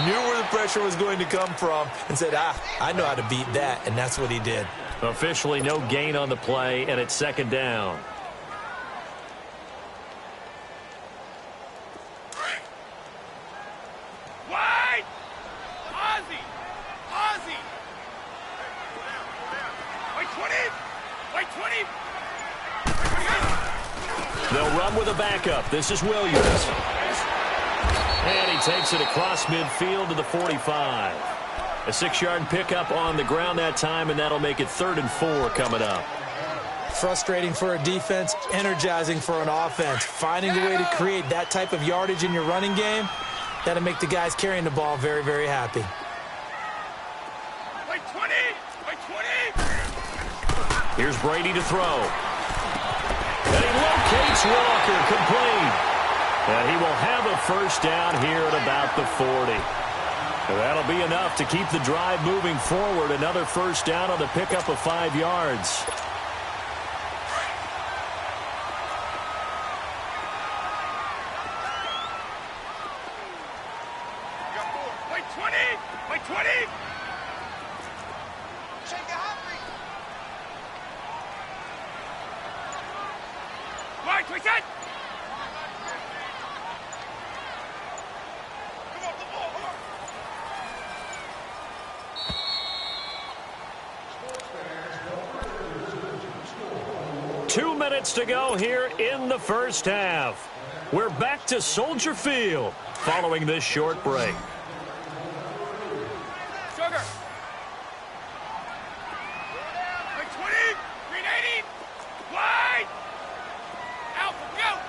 knew where the pressure was going to come from, and said, I know how to beat that, and that's what he did. Officially no gain on the play, and it's second down. They'll run with a backup. This is Williams. And he takes it across midfield to the 45. A 6-yard pickup on the ground that time, and that'll make it 3rd and 4 coming up. Frustrating for a defense, energizing for an offense. Finding a way to create that type of yardage in your running game, that'll make the guys carrying the ball very, very happy. Here's Brady to throw. And he locates Walker, complete. And he will have a first down here at about the 40. And that'll be enough to keep the drive moving forward. Another first down on the pickup of 5 yards. Play 20! Play 20! Shake it hot, Right, we set! Come on, come on, come on! 2 minutes to go here in the first half. We're back to Soldier Field following this short break. Sugar! Play 20! 380! Wide! Out, go!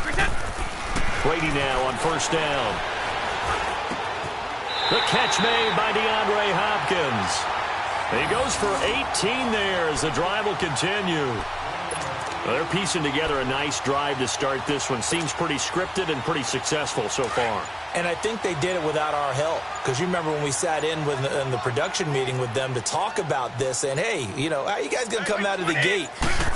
Reset! Brady now on first down. The catch made by DeAndre Hopkins. He goes for 18 there as the drive will continue. Well, they're piecing together a nice drive to start this one. Seems pretty scripted and pretty successful so far. And I think they did it without our help. Because you remember when we sat in the production meeting with them to talk about this, and hey, you know, how you guys going to come out of the gate?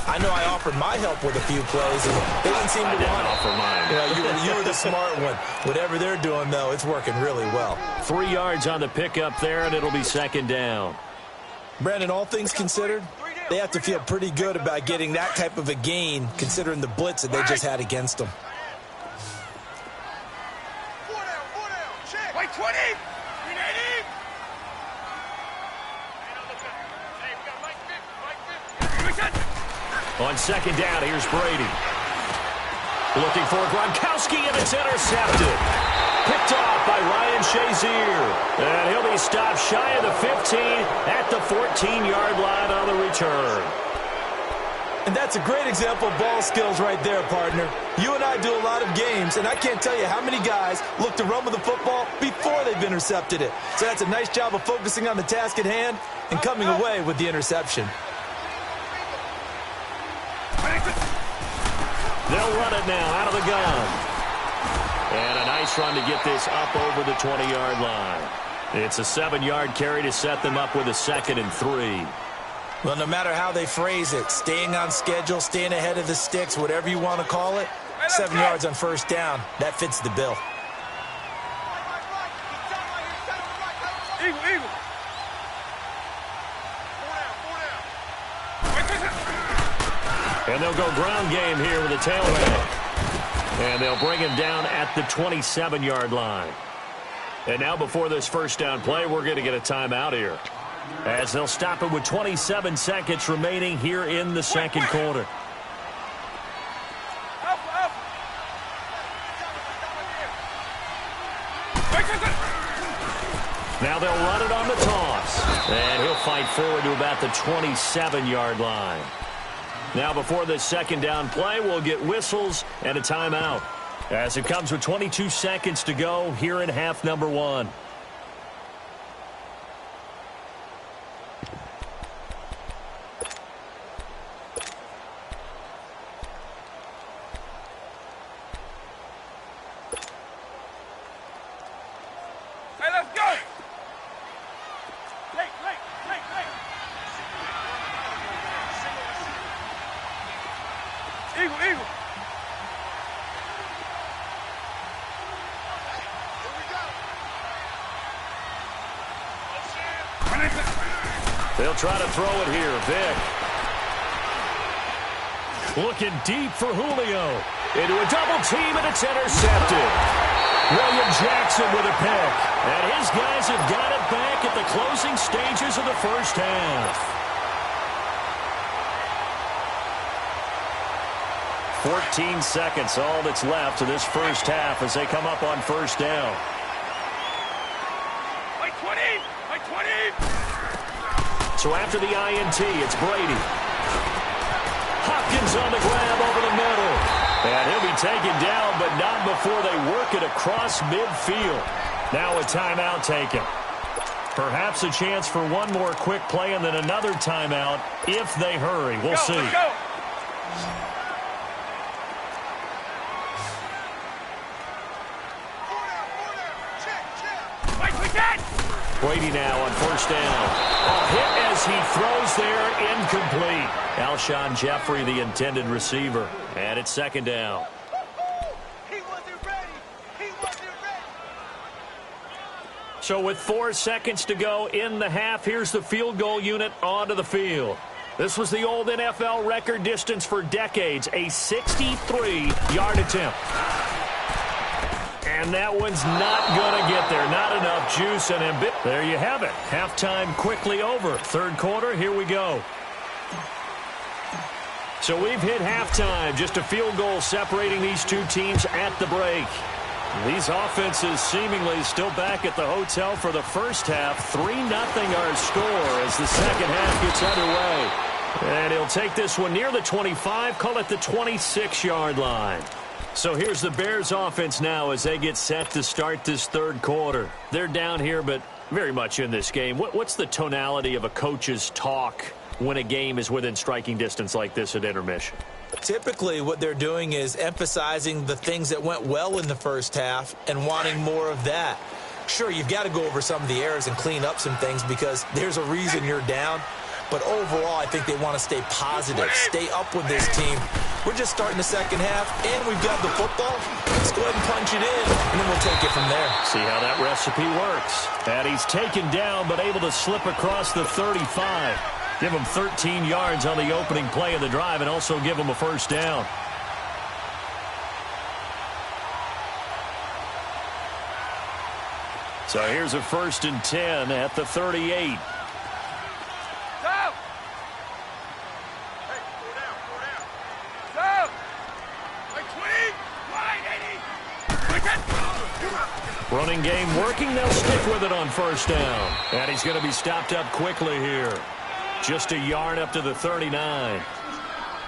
I know I offered my help with a few plays, and they didn't seem to want it. Offer mine. You know, you were the smart one. Whatever they're doing, though, it's working really well. 3 yards on the pickup there, and it'll be second down. Brandon, all things considered, they have to feel pretty good about getting that type of a gain, considering the blitz that they just had against them. 4 down, check! Play 20! 380! Hey, we got Mike 50, Reset! On second down, here's Brady. Looking for Gronkowski, and it's intercepted. Picked off by Ryan Shazier. And he'll be stopped shy of the 15 at the 14-yard line on the return. And that's a great example of ball skills right there, partner. You and I do a lot of games, and I can't tell you how many guys look to run with the football before they've intercepted it. So that's a nice job of focusing on the task at hand and coming away with the interception. They'll run it now out of the gun. And a nice run to get this up over the 20-yard line. It's a 7-yard carry to set them up with a 2nd and 3. Well, no matter how they phrase it, staying on schedule, staying ahead of the sticks, whatever you want to call it, 7 yards on first down, that fits the bill. Eagle, eagle. 4 down. And they'll go ground game here with a tailback. And they'll bring him down at the 27-yard line. And now before this first down play, we're going to get a timeout here, as they'll stop it with 27 seconds remaining here in the second quarter. Now they'll run it on the toss. And he'll fight forward to about the 27-yard line. Now before this second down play, we'll get whistles and a timeout, as it comes with 22 seconds to go here in half number 1. Hey, let's go! Late. Eagle, eagle. They'll try to throw it here. Vic. Looking deep for Julio. Into a double team, and it's intercepted. William Jackson with a pick. And his guys have got it back at the closing stages of the first half. 14 seconds, all that's left of this first half as they come up on first down. Like 20! Like 20! So after the INT, it's Brady. Hopkins on the grab over the middle. And he'll be taken down, but not before they work it across midfield. Now a timeout taken. Perhaps a chance for one more quick play and then another timeout if they hurry. We'll see. Let's go. Check. Like we got Brady now on first down. A hit as he throws there, incomplete. Alshon Jeffrey, the intended receiver. And it's second down. He wasn't ready. He wasn't ready. So with 4 seconds to go in the half, here's the field goal unit onto the field. This was the old NFL record distance for decades, a 63-yard attempt. And that one's not going to get there. Not enough juice and ambit. There you have it. Halftime quickly over. Third quarter, here we go. So we've hit halftime. Just a field goal separating these two teams at the break. These offenses seemingly still back at the hotel for the first half. 3-0 our score as the second half gets underway. And he'll take this one near the 25, call it the 26-yard line. So here's the Bears offense now as they get set to start this third quarter. They're down here, but very much in this game. What's the tonality of a coach's talk when a game is within striking distance like this at intermission? Typically, what they're doing is emphasizing the things that went well in the first half and wanting more of that. Sure, you've got to go over some of the errors and clean up some things because there's a reason you're down. But overall, I think they want to stay positive, stay up with this team. We're just starting the second half, and we've got the football. Let's go ahead and punch it in, and then we'll take it from there. See how that recipe works. And he's taken down, but able to slip across the 35. Give him 13 yards on the opening play of the drive, and also give him a first down. So here's a 1st and 10 at the 38. Running game working. They'll stick with it on first down. And he's going to be stopped up quickly here. Just a yard up to the 39.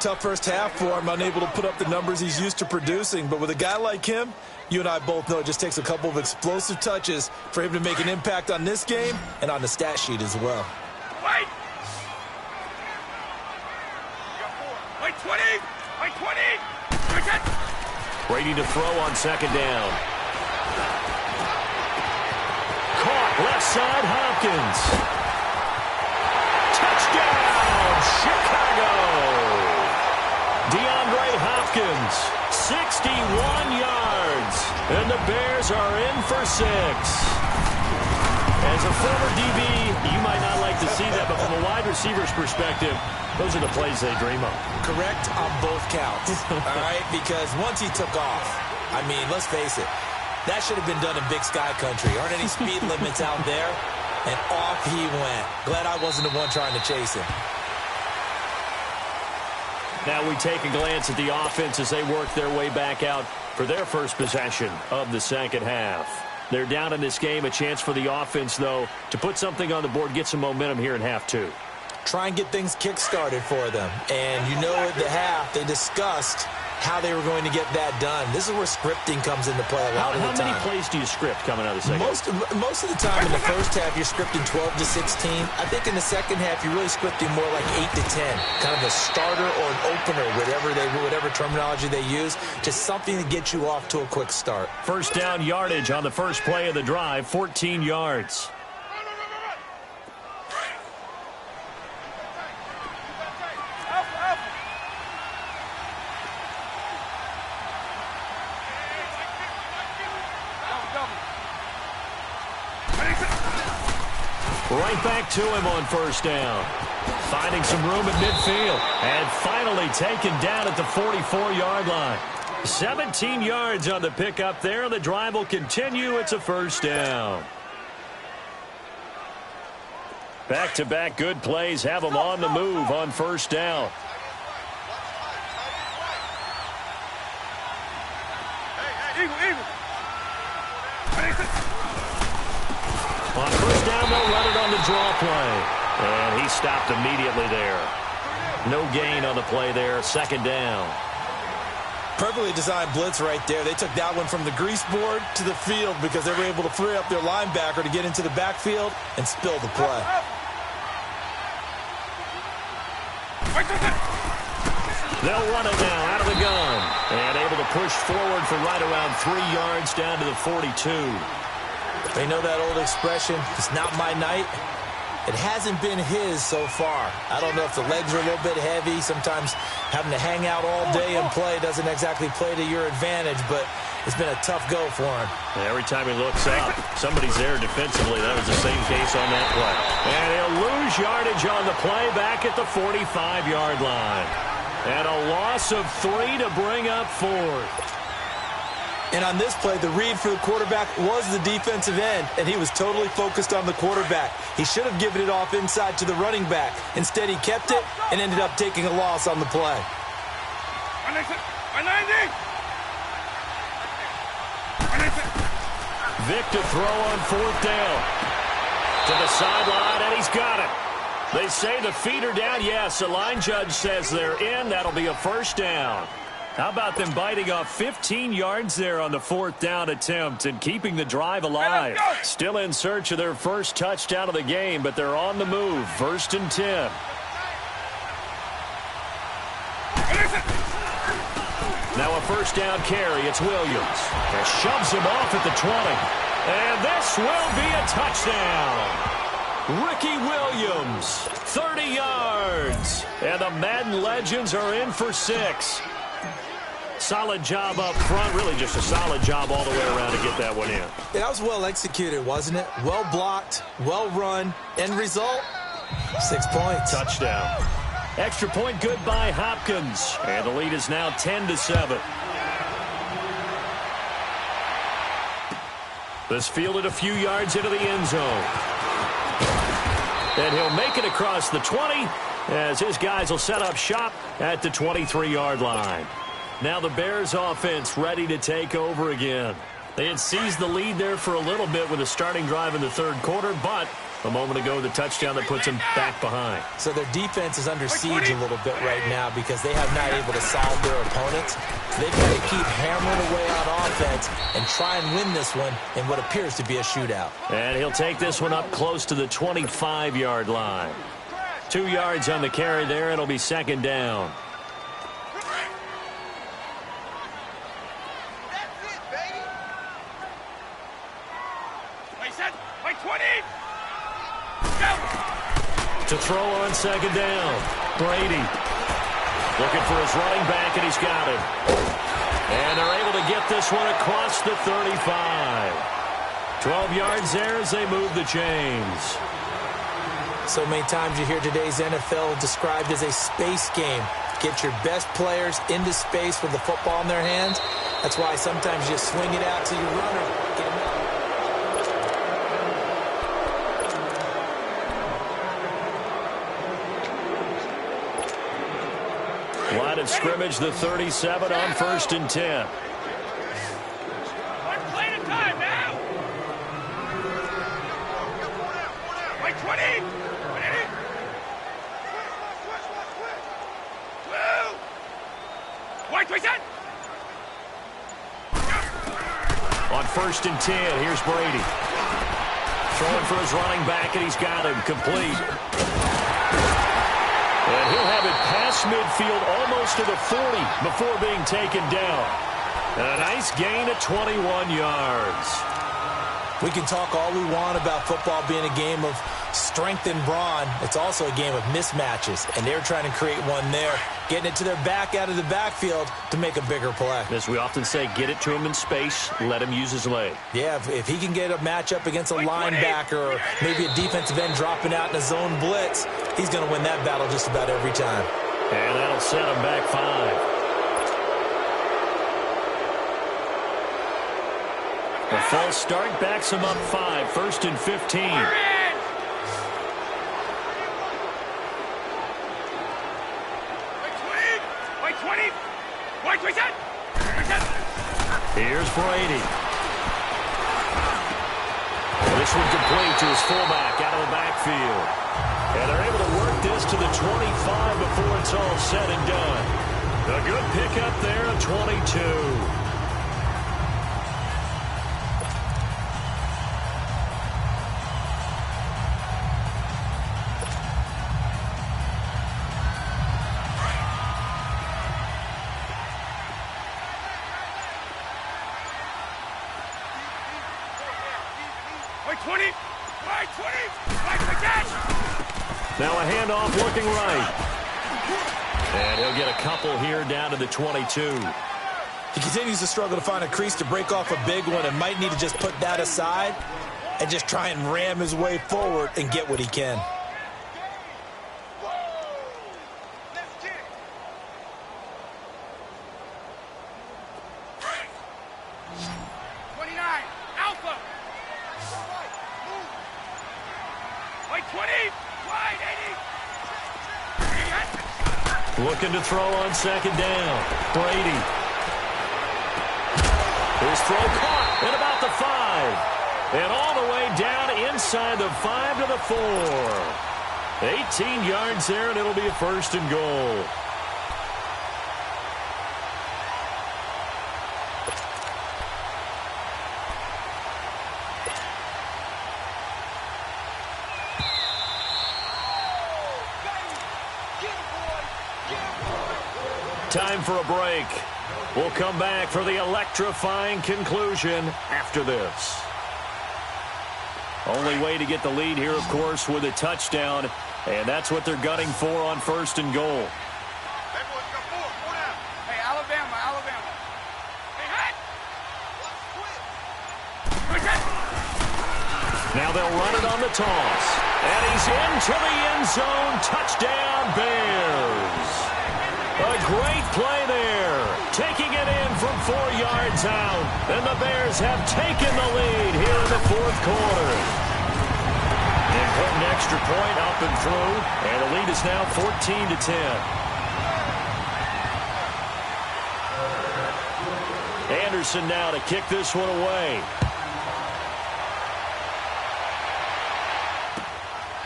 Tough first half for him, unable to put up the numbers he's used to producing. But with a guy like him, you and I both know it just takes a couple of explosive touches for him to make an impact on this game and on the stat sheet as well. Wait! Wait, 20! Wait, 20! Brady to throw on second down. Caught left side, Hopkins. Touchdown, Chicago. DeAndre Hopkins, 61 yards. And the Bears are in for 6. As a former DB, you might not like to see that, but from a wide receiver's perspective, those are the plays they dream of. Correct on both counts, all right? Because once he took off, I mean, let's face it, that should have been done in Big Sky Country. Aren't any speed limits out there? And off he went. Glad I wasn't the one trying to chase him. Now we take a glance at the offense as they work their way back out for their first possession of the second half. They're down in this game. A chance for the offense, though, to put something on the board, get some momentum here in half two. Try and get things kick-started for them. And you know at the half, they discussed how they were going to get that done. This is where scripting comes into play a lot of the time. How many plays do you script coming out of the second half? Most of the time in the first half, you're scripting 12 to 16. I think in the second half, you're really scripting more like 8 to 10. Kind of a starter or an opener, whatever terminology they use. Just something to get you off to a quick start. First down yardage on the first play of the drive, 14 yards. Right back to him on first down. Finding some room at midfield. And finally taken down at the 44-yard line. 17 yards on the pickup there. The drive will continue. It's a first down. Back-to-back good plays have them on the move on first down. On first down, they'll run it on the draw play. And he stopped immediately there. No gain on the play there. Second down. Perfectly designed blitz right there. They took that one from the grease board to the field because they were able to free up their linebacker to get into the backfield and spill the play. They'll run it now out of the gun. And able to push forward for right around 3 yards down to the 42. They know that old expression, it's not my night. It hasn't been his so far. I don't know if the legs are a little bit heavy. Sometimes having to hang out all day and play doesn't exactly play to your advantage, but it's been a tough go for him. Every time he looks up, somebody's there defensively. That was the same case on that play. And he'll lose yardage on the play back at the 45-yard line. And a loss of 3 to bring up 4th. And on this play, the read for the quarterback was the defensive end, and he was totally focused on the quarterback. He should have given it off inside to the running back. Instead, he kept it and ended up taking a loss on the play. 190. Vic to throw on 4th down. To the sideline, and he's got it. They say the feet are down. Yes, the line judge says they're in. That'll be a first down. How about them biting off 15 yards there on the 4th down attempt and keeping the drive alive? Still in search of their first touchdown of the game, but they're on the move. 1st and 10. Now a first down carry. It's Williams. That shoves him off at the 20. And this will be a touchdown. Ricky Williams, 30 yards. And the Madden legends are in for 6. Solid job up front. Really just a solid job all the way around to get that one in. That was well executed, wasn't it? Well blocked, well run. End result, 6 points. Touchdown. Extra point good by Hopkins. And the lead is now 10-7. This fielded a few yards into the end zone. And he'll make it across the 20 as his guys will set up shop at the 23-yard line. Now the Bears offense ready to take over again. They had seized the lead there for a little bit with a starting drive in the 3rd quarter, but a moment ago the touchdown that puts them back behind. So their defense is under siege a little bit right now because they have not able to solve their opponents. They've got to keep hammering away on offense and try and win this one in what appears to be a shootout. And he'll take this one up close to the 25-yard line. 2 yards on the carry there. It'll be 2nd down. To throw on 2nd down. Brady looking for his running back, and he's got him. And they're able to get this one across the 35. 12 yards there as they move the chains. So many times you hear today's NFL described as a space game. Get your best players into space with the football in their hands. That's why sometimes you swing it out to your runner. Get him out. Line of scrimmage, the 37 on 1st and 10. One play at a time now. Like 20. White, wait, set. On 1st and 10, here's Brady. Throwing for his running back, and he's got him complete. And he'll have it past midfield almost to the 40 before being taken down. And a nice gain of 21 yards. We can talk all we want about football being a game of strength and brawn. It's also a game of mismatches, and they're trying to create one there, getting it to their back out of the backfield to make a bigger play. As we often say, get it to him in space, let him use his leg. Yeah, if he can get a matchup against a linebacker or maybe a defensive end dropping out in a zone blitz, he's going to win that battle just about every time. And that'll set him back 5. The false start backs him up 5, 1st and 15. Here's Brady. This one complete to his fullback out of the backfield. And they're able to work this to the 25 before it's all said and done. A good pickup there of 22. Right 20. Right 20. Right the catch. Now a handoff looking right. And he'll get a couple here down to the 22. He continues to struggle to find a crease to break off a big one and might need to just put that aside and just try and ram his way forward and get what he can. Let's get it. 29. Alpha. Right 20. Wide 80. Looking to throw on second down. Brady. His throw caught at about the 5. And all the way down inside the 5 to the 4. 18 yards there, and it'll be a first and goal. Time for a break. We'll come back for the electrifying conclusion after this. Only way to get the lead here, of course, with a touchdown, and that's what they're gunning for on first and goal. Hey, boys, got 4. 4 down. Hey, Alabama. Hey, hot. Now they'll run it on the toss. And he's into the end zone. Touchdown, Bears. A great play there. Taking it in from 4 yards out. And the Bears have taken the lead here in the fourth quarter. Important extra point up and through. And the lead is now 14-10. Anderson now to kick this one away.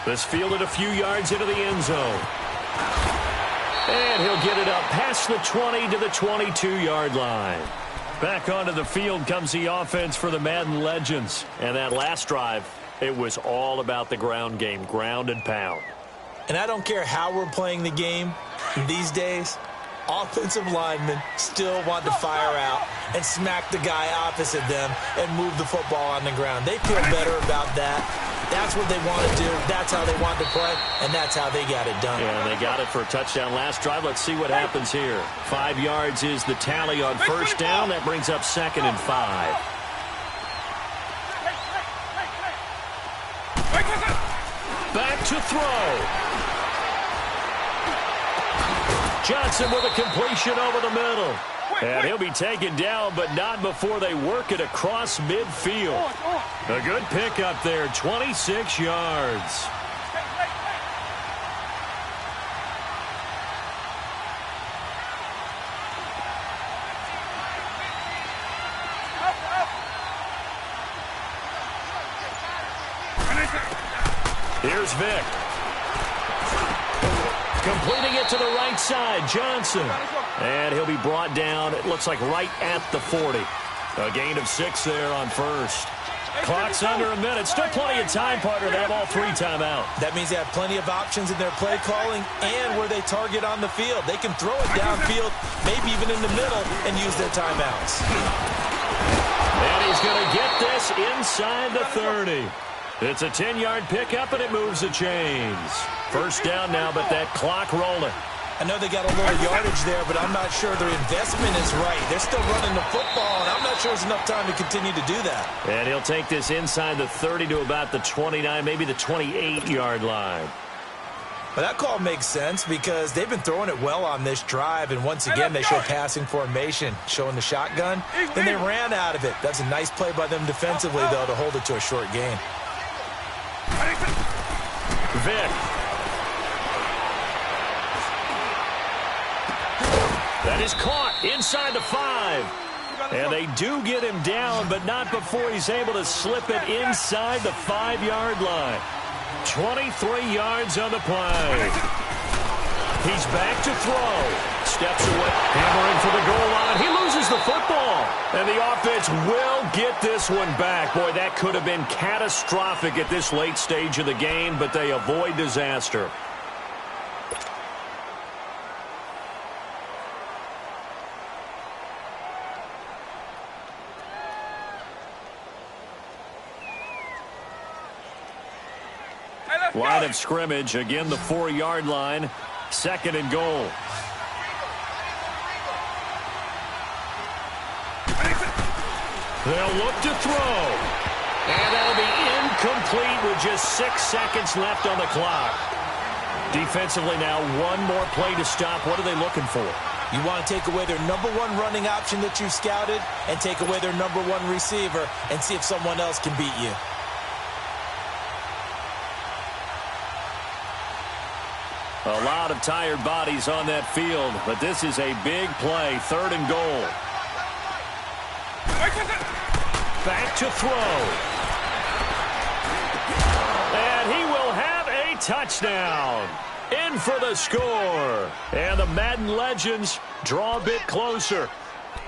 This fielded a few yards into the end zone. And he'll get it up past the 20 to the 22-yard line. Back onto the field comes the offense for the Madden Legends. And that last drive, it was all about the ground game, ground and pound. And I don't care how we're playing the game these days, offensive linemen still want to fire out and smack the guy opposite them and move the football on the ground. They feel better about that. That's what they want to do. That's how they want to play, and that's how they got it done. Yeah, and they got it for a touchdown last drive. Let's see what happens here. 5 yards is the tally on first down. That brings up 2nd and 5. Back to throw. Johnson with a completion over the middle. And he'll be taken down, but not before they work it across midfield. A good pickup there, 26 yards. Here's Vic. Completing it to the right side, Johnson. And he'll be brought down, it looks like right at the 40. A gain of 6 there on first. Clock's under a minute. Still plenty of time, partner. They have all 3 timeouts. That means they have plenty of options in their play calling and where they target on the field. They can throw it downfield, maybe even in the middle, and use their timeouts. And he's going to get this inside the 30. It's a 10-yard pickup, and it moves the chains. First down now, but that clock rolling. I know they got a little yardage there, but I'm not sure their investment is right. They're still running the football, and I'm not sure there's enough time to continue to do that. And he'll take this inside the 30 to about the 29, maybe the 28-yard line. But that call makes sense because they've been throwing it well on this drive, and once again they show passing formation, showing the shotgun. Then they ran out of it. That's a nice play by them defensively, though, to hold it to a short gain. Vic. That is caught inside the 5. And they do get him down, but not before he's able to slip it inside the 5-yard line. 23 yards on the play. He's back to throw. Steps away, hammering for the goal line. He loses the football. And the offense will get this one back. Boy, that could have been catastrophic at this late stage of the game, but they avoid disaster. Line of scrimmage, again the 4-yard line. 2nd and goal. They'll look to throw. And that'll be incomplete with just 6 seconds left on the clock. Defensively now, one more play to stop. What are they looking for? You want to take away their number 1 running option that you scouted and take away their number 1 receiver and see if someone else can beat you. A lot of tired bodies on that field, but this is a big play. 3rd and goal. Back to throw. And he will have a touchdown. In for the score. And the Madden legends draw a bit closer.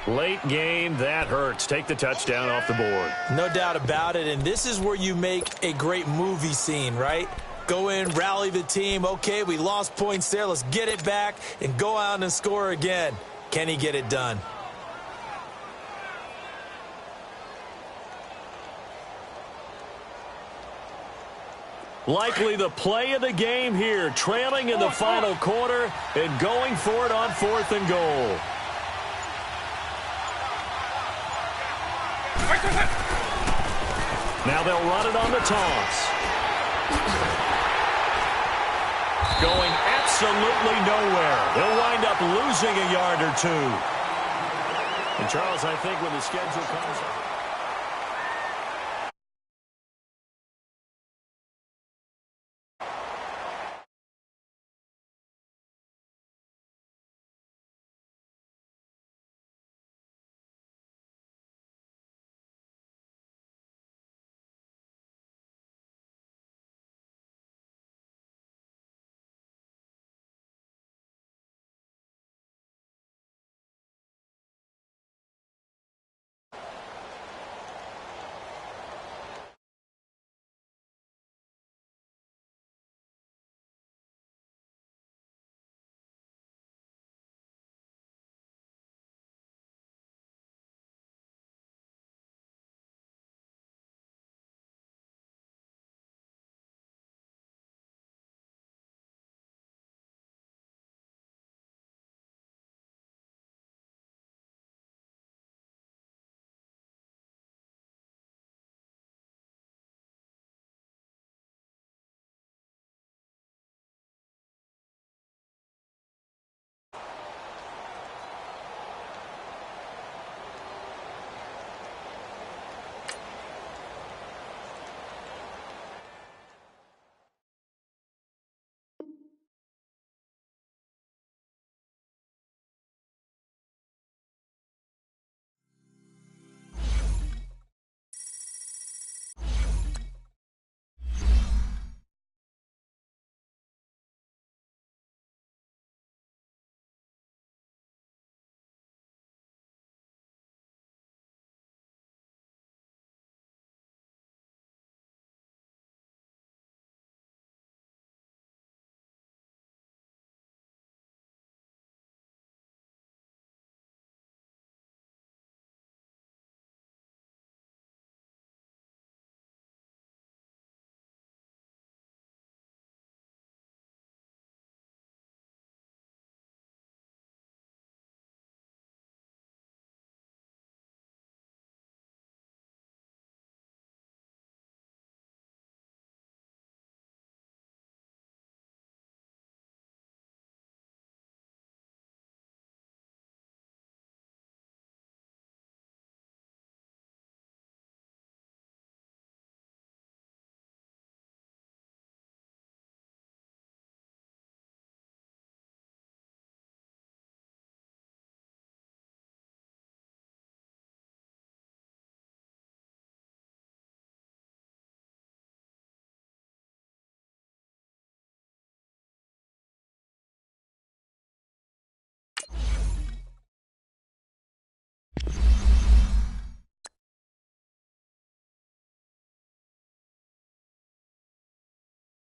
Late game, that hurts. Take the touchdown off the board. No doubt about it, and this is where you make a great movie scene, right? Go in, rally the team. Okay, we lost points there. Let's get it back and go out and score again. Can he get it done? Likely the play of the game here, trailing in the final quarter and going for it on 4th and goal. Now they'll run it on the toss. Going absolutely nowhere. They'll wind up losing a yard or 2. And Charles, I think when the schedule comes up.